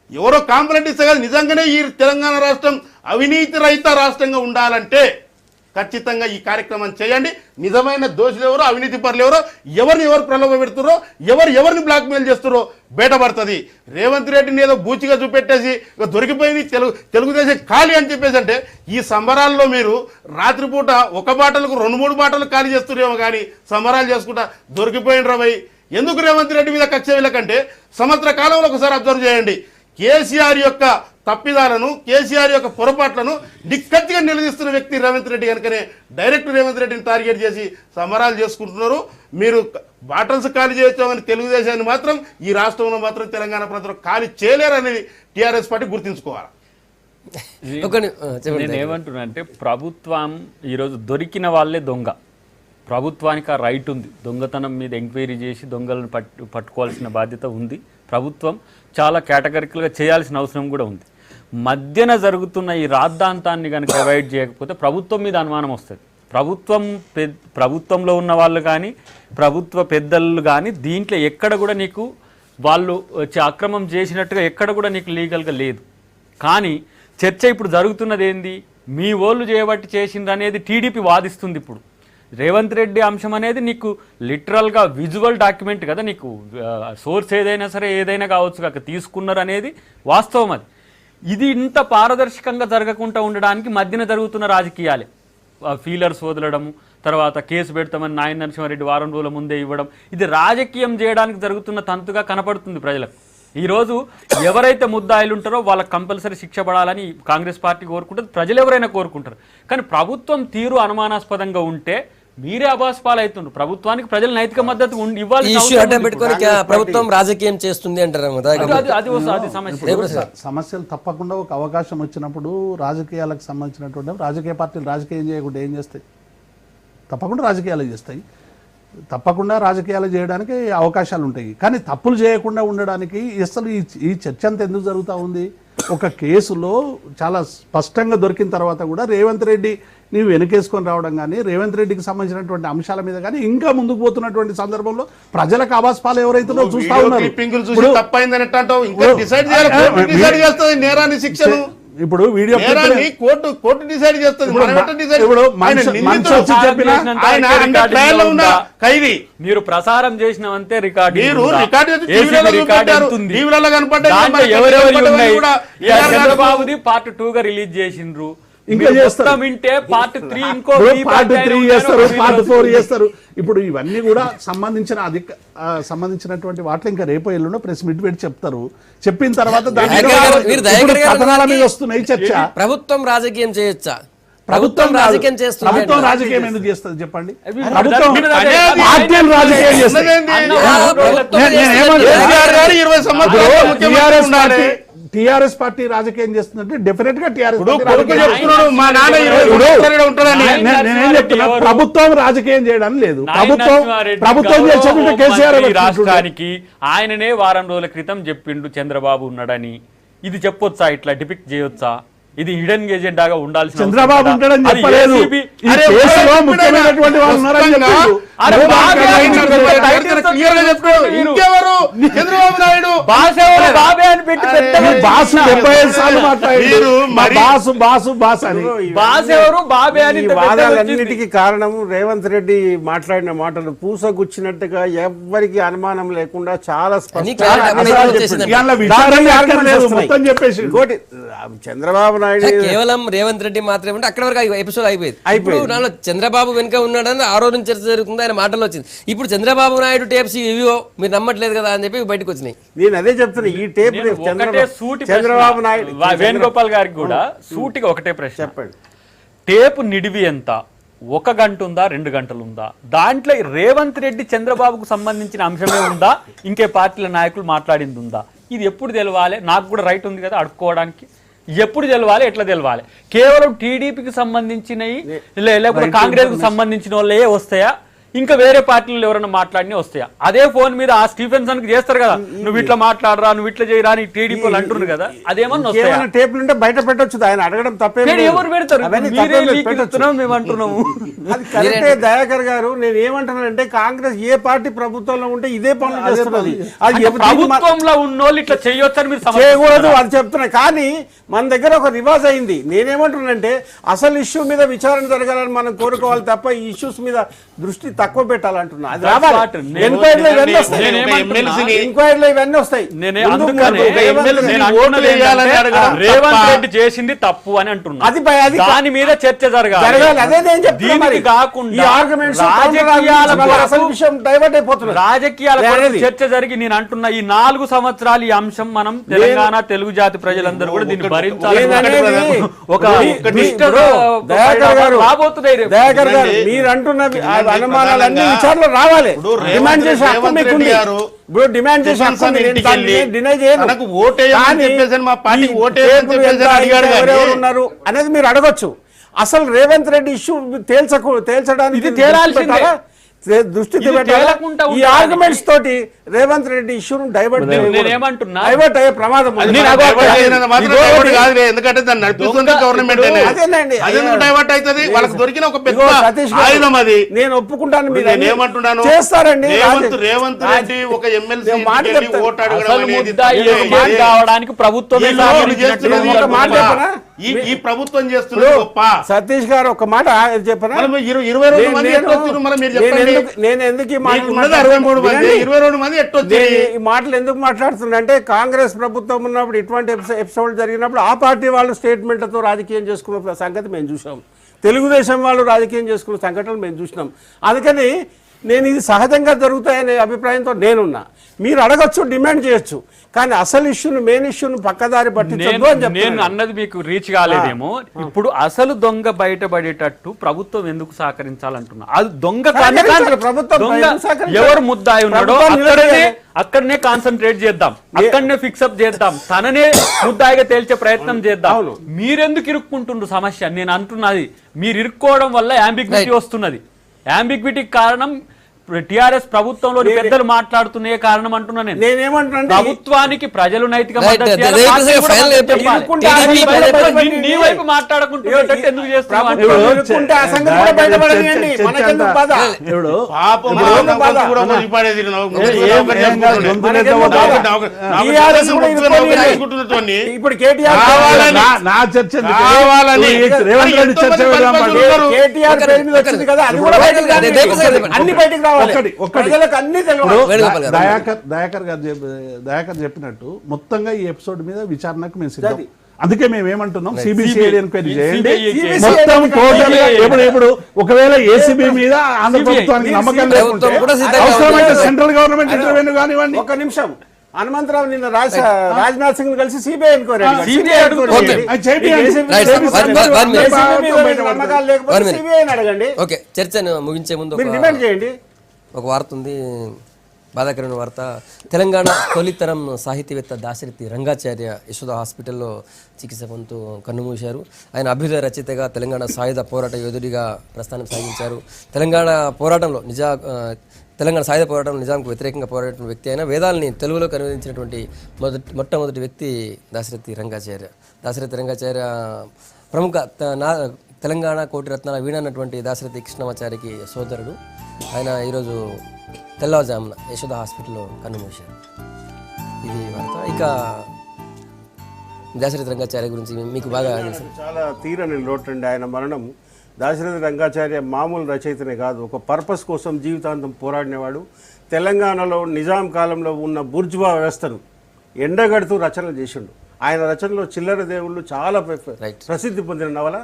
ఎవరో కాంప్లైంట్ ఇస్తే కాదు, నిజంగానే ఈ తెలంగాణ రాష్ట్రం అవినీతి రహిత రాష్ట్రంగా ఉండాలంటే ఖచ్చితంగా ఈ కార్యక్రమం చేయండి. నిజమైన దోషులు ఎవరో, అవినీతి పరులు ఎవరో, ఎవరు ప్రలోభ పెడుతురో, ఎవరిని బ్లాక్మెయిల్ చేస్తున్నారో బయటపడుతుంది. రేవంత్ రెడ్డిని ఏదో బూచిగా చూపెట్టేసి దొరికిపోయింది తెలుగుదేశం ఖాళీ అని చెప్పేసి అంటే ఈ సంబరాల్లో మీరు రాత్రిపూట ఒక బాటలకు 2-3 బాటలు ఖాళీ చేస్తున్నారేమో కానీ సంబరాలు చేసుకుంటా దొరికిపోయినరా భయ్. ఎందుకు రేవంత్ రెడ్డి మీద కక్ష వీళ్ళకంటే సంవత్సర కాలంలో ఒకసారి అబ్జర్వ్ చేయండి. కేసీఆర్ యొక్క తప్పిదాలను, కేసీఆర్ యొక్క పొరపాట్లను నిక్కచ్చిగా నిలదీస్తున్న వ్యక్తి రేవంత్ రెడ్డి కనుకనే డైరెక్ట్ రేవంత్ రెడ్డిని టార్గెట్ చేసి సమరాలు చేసుకుంటున్నారు. మీరు బాటల్స్ ఖాళీ చేయొచ్చామని తెలుగుదేశాన్ని మాత్రం ఈ రాష్ట్రంలో మాత్రం తెలంగాణ ప్రజలు ఖాళీ చేయలేరనేది టీఆర్ఎస్ పార్టీ గుర్తుంచుకోవాలి. నేను ఏమంటున్నా అంటే ప్రభుత్వం ఈరోజు దొరికిన వాళ్ళే దొంగ. ప్రభుత్వానికి ఆ రైట్ ఉంది, దొంగతనం మీద ఎంక్వైరీ చేసి దొంగలను పట్టుకోవాల్సిన బాధ్యత ఉంది. ప్రభుత్వం చాలా కేటగిరికల్గా చేయాల్సిన అవసరం కూడా ఉంది. మధ్యన జరుగుతున్న ఈ రాద్ధాంతాన్ని కనుక అవాయిడ్ చేయకపోతే ప్రభుత్వం మీద అనుమానం వస్తుంది. ప్రభుత్వంలో ఉన్న వాళ్ళు కానీ, ప్రభుత్వ పెద్దలు కానీ దీంట్లో ఎక్కడ కూడా నీకు వాళ్ళు అక్రమం చేసినట్టుగా ఎక్కడ కూడా నీకు లీగల్గా లేదు. కానీ చర్చ ఇప్పుడు జరుగుతున్నది ఏంది, మీ ఓళ్ళు చేయబట్టి చేసింది అనేది టీడీపీ వాదిస్తుంది. ఇప్పుడు రేవంత్ రెడ్డి అంశం అనేది నీకు లిటరల్గా విజువల్ డాక్యుమెంట్ కదా, నీకు సోర్స్ ఏదైనా సరే ఏదైనా కావచ్చు కాక తీసుకున్నారు అనేది వాస్తవం. అది ఇది ఇంత పారదర్శకంగా జరగకుండా ఉండడానికి మధ్యన జరుగుతున్న రాజకీయాలే. ఫీలర్స్ వదలడము, తర్వాత కేసు పెడతామని నాయన నరసింహారెడ్డి వారం రోజుల ముందే ఇవ్వడం, ఇది రాజకీయం చేయడానికి జరుగుతున్న తంతుగా కనపడుతుంది ప్రజలకు. ఈరోజు ఎవరైతే ముద్దాయిలు ఉంటారో వాళ్ళకి కంపల్సరీ శిక్ష పడాలని కాంగ్రెస్ పార్టీ కోరుకుంటుంది, ప్రజలు ఎవరైనా కోరుకుంటారు. కానీ ప్రభుత్వం తీరు అనుమానాస్పదంగా ఉంటే మీరే అబాస్పాలు అవుతుండ్రు. ప్రభుత్వానికి ప్రజలు నైతిక మద్దతు ఇవ్వాలి. ప్రభుత్వం రాజకీయం చేస్తుంది అంటారు. సమస్యలు తప్పకుండా ఒక అవకాశం వచ్చినప్పుడు రాజకీయాలకు సంబంధించినటువంటి రాజకీయ పార్టీలు రాజకీయం చేయకుండా ఏం చేస్తాయి? తప్పకుండా రాజకీయాలు చేస్తాయి. తప్పకుండా రాజకీయాలు చేయడానికి అవకాశాలు ఉంటాయి. కానీ తప్పులు చేయకుండా ఉండడానికి అసలు ఈ చర్చ అంతా ఎందుకు జరుగుతూ ఉంది? ఒక కేసులో చాలా స్పష్టంగా దొరికిన తర్వాత కూడా రేవంత్ రెడ్డి నీవు వెనకేసుకొని రావడం కానీ, రేవంత్ రెడ్డికి సంబంధించినటువంటి అంశాల మీద కానీ ఇంకా ముందుకు పోతున్నటువంటి సందర్భంలో ప్రజలకు అబాస్పాలు ఎవరైతే చూస్తా ఉన్నారు. ఇప్పుడు వీడియో కోర్టు డిసైడ్ చేస్తుంది. మీరు ప్రసారం చేసినవంతే రికార్డు చంద్రబాబుది పార్ట్ 2 గా రిలీజ్ చేసిండ్రు. ఇంకా చేస్తారు, వింటే పార్ట్ 3 ఇంకో పార్ట్ 3 చేస్తారు, పార్ట్ 4 చేస్తారు. ఇప్పుడు ఇవన్నీ కూడా సంబంధించినటువంటి వాటిలో ఇంకా రేపు ఎల్లుండో ప్రెస్ మీట్ పెట్టి చెప్తారు. చెప్పిన తర్వాత కథనాల మీద వస్తున్నాయి చర్చ. ప్రభుత్వం రాజకీయం చేయొచ్చా? ప్రభుత్వం రాజకీయం చేస్తుంది. ప్రభుత్వం రాజకీయం ఎందుకు చేస్తుంది చెప్పండి? ప్రభుత్వం పార్టీలు రాజకీయం చేస్తుంది. టీఆర్ఎస్ పార్టీ రాజకీయం చేస్తుందంటే డెఫినెట్ గా టీఆర్ఎస్ ప్రభుత్వం రాజకీయం చేయడానికి లేదు. ప్రభుత్వం చేసేది కేసీఆర్. రాష్ట్రానికి ఆయననే వారం రోజుల క్రితం చెప్పిండు చంద్రబాబు ఉన్నాడని. ఇది చెప్పొచ్చా? ఇట్లా డిపిక్ట్ చేయొచ్చా? ఇది హిడెన్ ఎజెండాగా ఉండాల్సిన చంద్రబాబు ఉంటాడని చెప్పలేదు. ముఖ్యమైనటువంటి వాళ్ళు ఉన్నారని వాదాలన్నిటికీ కారణం రేవంత్ రెడ్డి మాట్లాడిన మాటలు పూసగుచ్చినట్టుగా ఎవ్వరికి అనుమానం లేకుండా చాలా మొత్తం చెప్పేసి చంద్రబాబు నాయుడు కేవలం రేవంత్ రెడ్డి మాత్రమే ఉంటే అక్కడ వరకు ఎపిసోడ్ అయిపోయింది. నాలో చంద్రబాబు వెనుక ఉన్నాడని ఆ రోజు చర్చ జరుగుతుంది, ఆయన మాటలు వచ్చింది. ఇప్పుడు చంద్రబాబు నాయుడు టేప్స్ ఇవివో మీరు నమ్మట్లేదు కదా అని చెప్పి బయటకు వచ్చినాయి. నేను అదే చెప్తున్నా, ఈ టేప్ చంద్రబాబు నాయుడు వేణుగోపాల్ గారికి కూడా సూటిగా ఒకటే ప్రశ్న చెప్పండి. టేపు నిడివి ఎంత? 1 గంట ఉందా, 2 గంటలు ఉందా? దాంట్లో రేవంత్ రెడ్డి చంద్రబాబుకు సంబంధించిన అంశమే ఉందా, ఇంకే పార్టీల నాయకులు మాట్లాడింది ఉందా? ఇది ఎప్పుడు తెలవాలి? నాకు కూడా రైట్ ఉంది కదా అడుక్కోవడానికి. ఎప్పుడు తెలవాలి, ఎట్లా తెలవాలి? కేవలం టీడీపీకి సంబంధించినవి లేకపోతే కాంగ్రెస్ కు సంబంధించిన వాళ్ళే వస్తాయా? ఇంకా వేరే పార్టీలు ఎవరైనా మాట్లాడినా వస్తాయా? అదే ఫోన్ మీద ఆ స్టీఫెన్సన్ కి చేస్తారు కదా, నువ్వు ఇట్లా మాట్లాడరా, నువ్వు ఇట్లా చేయరా అని టీడీపీ అంటున్నారు కదా, అదేమన్నా వస్తాయా? టేపులు ఉంటే బయట పెట్టొచ్చు, ఆయన అడగడం తప్పే. ఎవరు పెడతారు? మీరే లీక్ ఇస్తున్నాం మేము అంటున్నాము. అది కరెక్టే దయాకర్ గారు. నేను ఏమంటున్నానంటే కాంగ్రెస్ ఏ పార్టీ ప్రభుత్వంలో ఉంటే ఇదే పనులు చేస్తున్నది. అది ప్రభుత్వంలో ఉన్నోళ్ళు ఇట్లా చేయొచ్చని మీరు చేయకూడదు అది చెప్తున్నా. కానీ మన దగ్గర ఒక రివాజ్ అయింది. నేనేమంటున్నానంటే అసలు ఇష్యూ మీద విచారణ జరగాలని మనం కోరుకోవాలి తప్ప ఈ ఇష్యూస్ మీద దృష్టి తక్కువ పెట్టాలంటున్నా. అది రావాలి. ఎంక్వైరీలో ఇవన్నీ వస్తాయి. రేవంత్ రెడ్డి చేసింది తప్పు అని అంటున్నా. దాని మీద చర్చ జరగాలి. దీనికి కాకుండా రాజకీయాల చర్చ జరిగి నేను అంటున్నా ఈ 4 సంవత్సరాలు ఈ అంశం మనం తెలంగాణ తెలుగు జాతి ప్రజలందరూ కూడా దీన్ని భరించాలి. మీరు అంటున్న అనుమానాలన్నీ విచారణలో రావాలి. డిమాండ్ చేసే హక్కు మీకుంది. ఇప్పుడు డిమాండ్ చేసే ఎవరెవరు ఉన్నారు అనేది మీరు అడగొచ్చు. అసలు రేవంత్ రెడ్డి ఇష్యూ తేల్చడానికి దృష్టి ఈ ఆర్గ్యుమెంట్స్ తోటి రేవంత్ రెడ్డి ఇష్యూను డైవర్ట్ అయ్యే ప్రమాదం. నేను ఒప్పుకుంటాను. చేస్తారండి కావడానికి ప్రభుత్వం ఈ ప్రభుత్వం చేస్తున్నారు. సతీష్ గారు ఒక మాట చెప్పనా? నేను ఎందుకు ఈ మాటలు ఎందుకు మాట్లాడుతున్నా అంటే కాంగ్రెస్ ప్రభుత్వం ఉన్నప్పుడు ఇటువంటి ఎపిసోడ్ జరిగినప్పుడు ఆ పార్టీ వాళ్ళు స్టేట్మెంట్లతో రాజకీయం చేసుకున్న సంగతి మేము చూసాం. తెలుగుదేశం వాళ్ళు రాజకీయం చేసుకున్న సంఘటనలు మేము చూసినాం. అందుకని నేను ఇది సహజంగా జరుగుతాయనే అభిప్రాయంతో నేనున్నా. మీరు అడగచ్చు, డిమాండ్ చేయొచ్చు, కానీ అసలు ఇష్యూను మెయిన్ ఇష్యూను పక్కదారి పట్టించొద్దు అని చెప్పి నేను అన్నది మీకు రీచ్ కాలేదేమో. ఇప్పుడు అసలు దొంగ బయటపడేటట్టు ప్రభుత్వం ఎందుకు సహకరించాలంటున్నా? అది దొంగ ఎవరు ముద్దాయి ఉన్నాడో అక్కడనే కాన్సన్ట్రేట్ చేద్దాం, అక్కడనే ఫిక్సప్ చేద్దాం, తననే ముద్దాయిగా తేల్చే ప్రయత్నం చేద్దాం. మీరెందుకు ఇరుక్కుంటుండ్రు సమస్య? నేను అంటున్నది మీరు ఇరుక్కోవడం వల్ల యాంబిగ్విటీ వస్తున్నది. యాంబిగ్విటీకి కారణం టీఆర్ఎస్ ప్రభుత్వంలోని పెద్దలు మాట్లాడుతున్న కారణం అంటున్నా. నేనేమంటున్నా ప్రభుత్వానికి ప్రజలు నైతిక నీ వైపు మాట్లాడుకుంటున్నట్టు ఎందుకు చేస్తున్నారు? ఇప్పుడు కేటీఆర్ వచ్చింది కదా, అది కూడా అన్ని బయటకు రావాలి. దయాకర్ చెప్పినట్టు మొత్తంగా ఈ ఎపిసోడ్ మీద విచారణకు మేము సిద్ధం. అందుకే మేము ఏమంటున్నాం, సిబిసిఐడి ఎంక్వైరీ చేయండి మొత్తం టోటల్. ఇప్పుడు ఒకవేళ ఏసీబీ మీద ఆంధ్ర ప్రభుత్వానికి నమ్మకం లేకుంటే అవసరమైతే సెంట్రల్ గవర్నమెంట్ ఇంటర్వ్యూ కానివ్వండి. ఒక నిమిషం, హనుమంతరావు నిన్న రాజ్నాథ్ సింగ్ కలిసి సిబిఐ ఎంక్వైరీ అడగండి. ఓకే, చర్చను ముగించే ముందు డిమాండ్ చేయండి. ఒక వార్త ఉంది, బాధాకరమైన వార్త. తెలంగాణ తొలితరం సాహితీవేత్త దాశరథి రంగాచార్య యశోద హాస్పిటల్లో చికిత్స పొందుతూ కన్నుమూశారు. ఆయన అభ్యుదయ రచయితగా, తెలంగాణ సాయుధ పోరాట యోధుడిగా ప్రస్థానం సాగించారు. తెలంగాణ సాయుధ పోరాటంలో నిజాంకు వ్యతిరేకంగా పోరాడిన వ్యక్తి అయిన వేదాలని తెలుగులోకి అనువదించినటువంటి మొట్టమొదటి వ్యక్తి దాశరథి రంగాచార్య. దాశరథి రంగాచార్య ప్రముఖ తెలంగాణ కోటి రత్నాల వీణన్నటువంటి దాశరథి కృష్ణమాచారికి సోదరుడు. ఆయన ఈరోజు తెల్లవారుజామున యశోద హాస్పిటల్లో కన్నుమూశారు. ఇది వార్త. ఇక దాశరథి రంగాచార్య గురించి మీకు బాగా చాలా తీరని లోటు అండి ఆయన మరణం. దాశరథి రంగాచార్య మామూలు రచయితనే కాదు, ఒక పర్పస్ కోసం జీవితాంతం పోరాడినవాడు. తెలంగాణలో నిజాం కాలంలో ఉన్న బుర్జువా వ్యవస్థను ఎండగడుతూ రచనలు చేసిండు. ఆయన రచనలో చిల్లర దేవుళ్ళు చాలా ప్రసిద్ధి పొందిన నవల.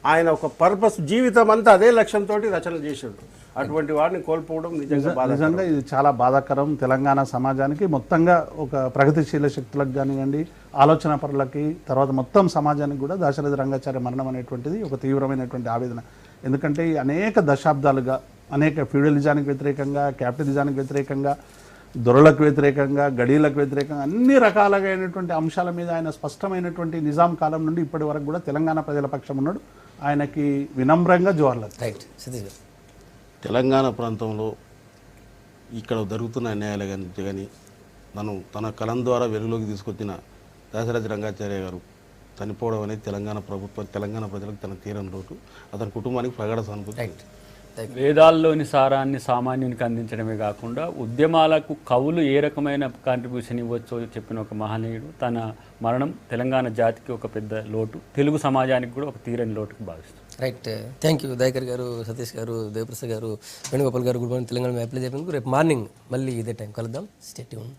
ఆయన ఒక పర్పస్ జీవితం అంతా అదే లక్ష్యంతో రచనలు చేసిండు. అటువంటి వాడిని కోల్పోవడం నిజంగా ఇది చాలా బాధాకరం. తెలంగాణ సమాజానికి మొత్తంగా ఒక ప్రగతిశీల శక్తులకు కానివ్వండి, ఆలోచన పరులకి, తర్వాత మొత్తం సమాజానికి కూడా దాశరథి రంగాచార్య మరణం అనేటువంటిది ఒక తీవ్రమైనటువంటి ఆవేదన. ఎందుకంటే అనేక దశాబ్దాలుగా అనేక ఫ్యూడలిజానికి వ్యతిరేకంగా, క్యాపిటలిజానికి వ్యతిరేకంగా, దొరలకు వ్యతిరేకంగా, గడీలకు వ్యతిరేకంగా అన్ని రకాలైనటువంటి అంశాల మీద ఆయన స్పష్టమైనటువంటి నిజాం కాలం నుండి ఇప్పటి వరకు కూడా తెలంగాణ ప్రజల పక్షం ఉన్నాడు. ఆయనకి వినమ్రంగా జోహార్లు. రైట్ సతీష్ గారు. తెలంగాణ ప్రాంతంలో ఇక్కడ జరుగుతున్న అన్యాయాలు కానీ తన కలం ద్వారా వెలుగులోకి తీసుకొచ్చిన దాశరథి రంగాచార్య గారు చనిపోవడం అనేది తెలంగాణ ప్రజలకు తన తీరని లోటు, అతని కుటుంబానికి ప్రగాఢ సానుభూతి. రైట్. వేదాల్లోని సారాన్ని సామాన్యునికి అందించడమే కాకుండా ఉద్యమాలకు కవులు ఏ రకమైన కాంట్రిబ్యూషన్ ఇవ్వచ్చో చెప్పిన ఒక మహనీయుడు. తన మరణం తెలంగాణ జాతికి ఒక పెద్ద లోటు, తెలుగు సమాజానికి కూడా ఒక తీరని లోటుకు భావిస్తుంది. రైట్. థ్యాంక్ యూ దయాకర్ గారు, సతీష్ గారు, దేవప్రసాద్ గారు, వేణుగోపాల్ గారు. గుడ్ మార్నింగ్ తెలంగాణ అప్లై చేసినందుకు. రేపు మార్నింగ్ మళ్ళీ ఇదే టైం కలుద్దాం. Stay tune.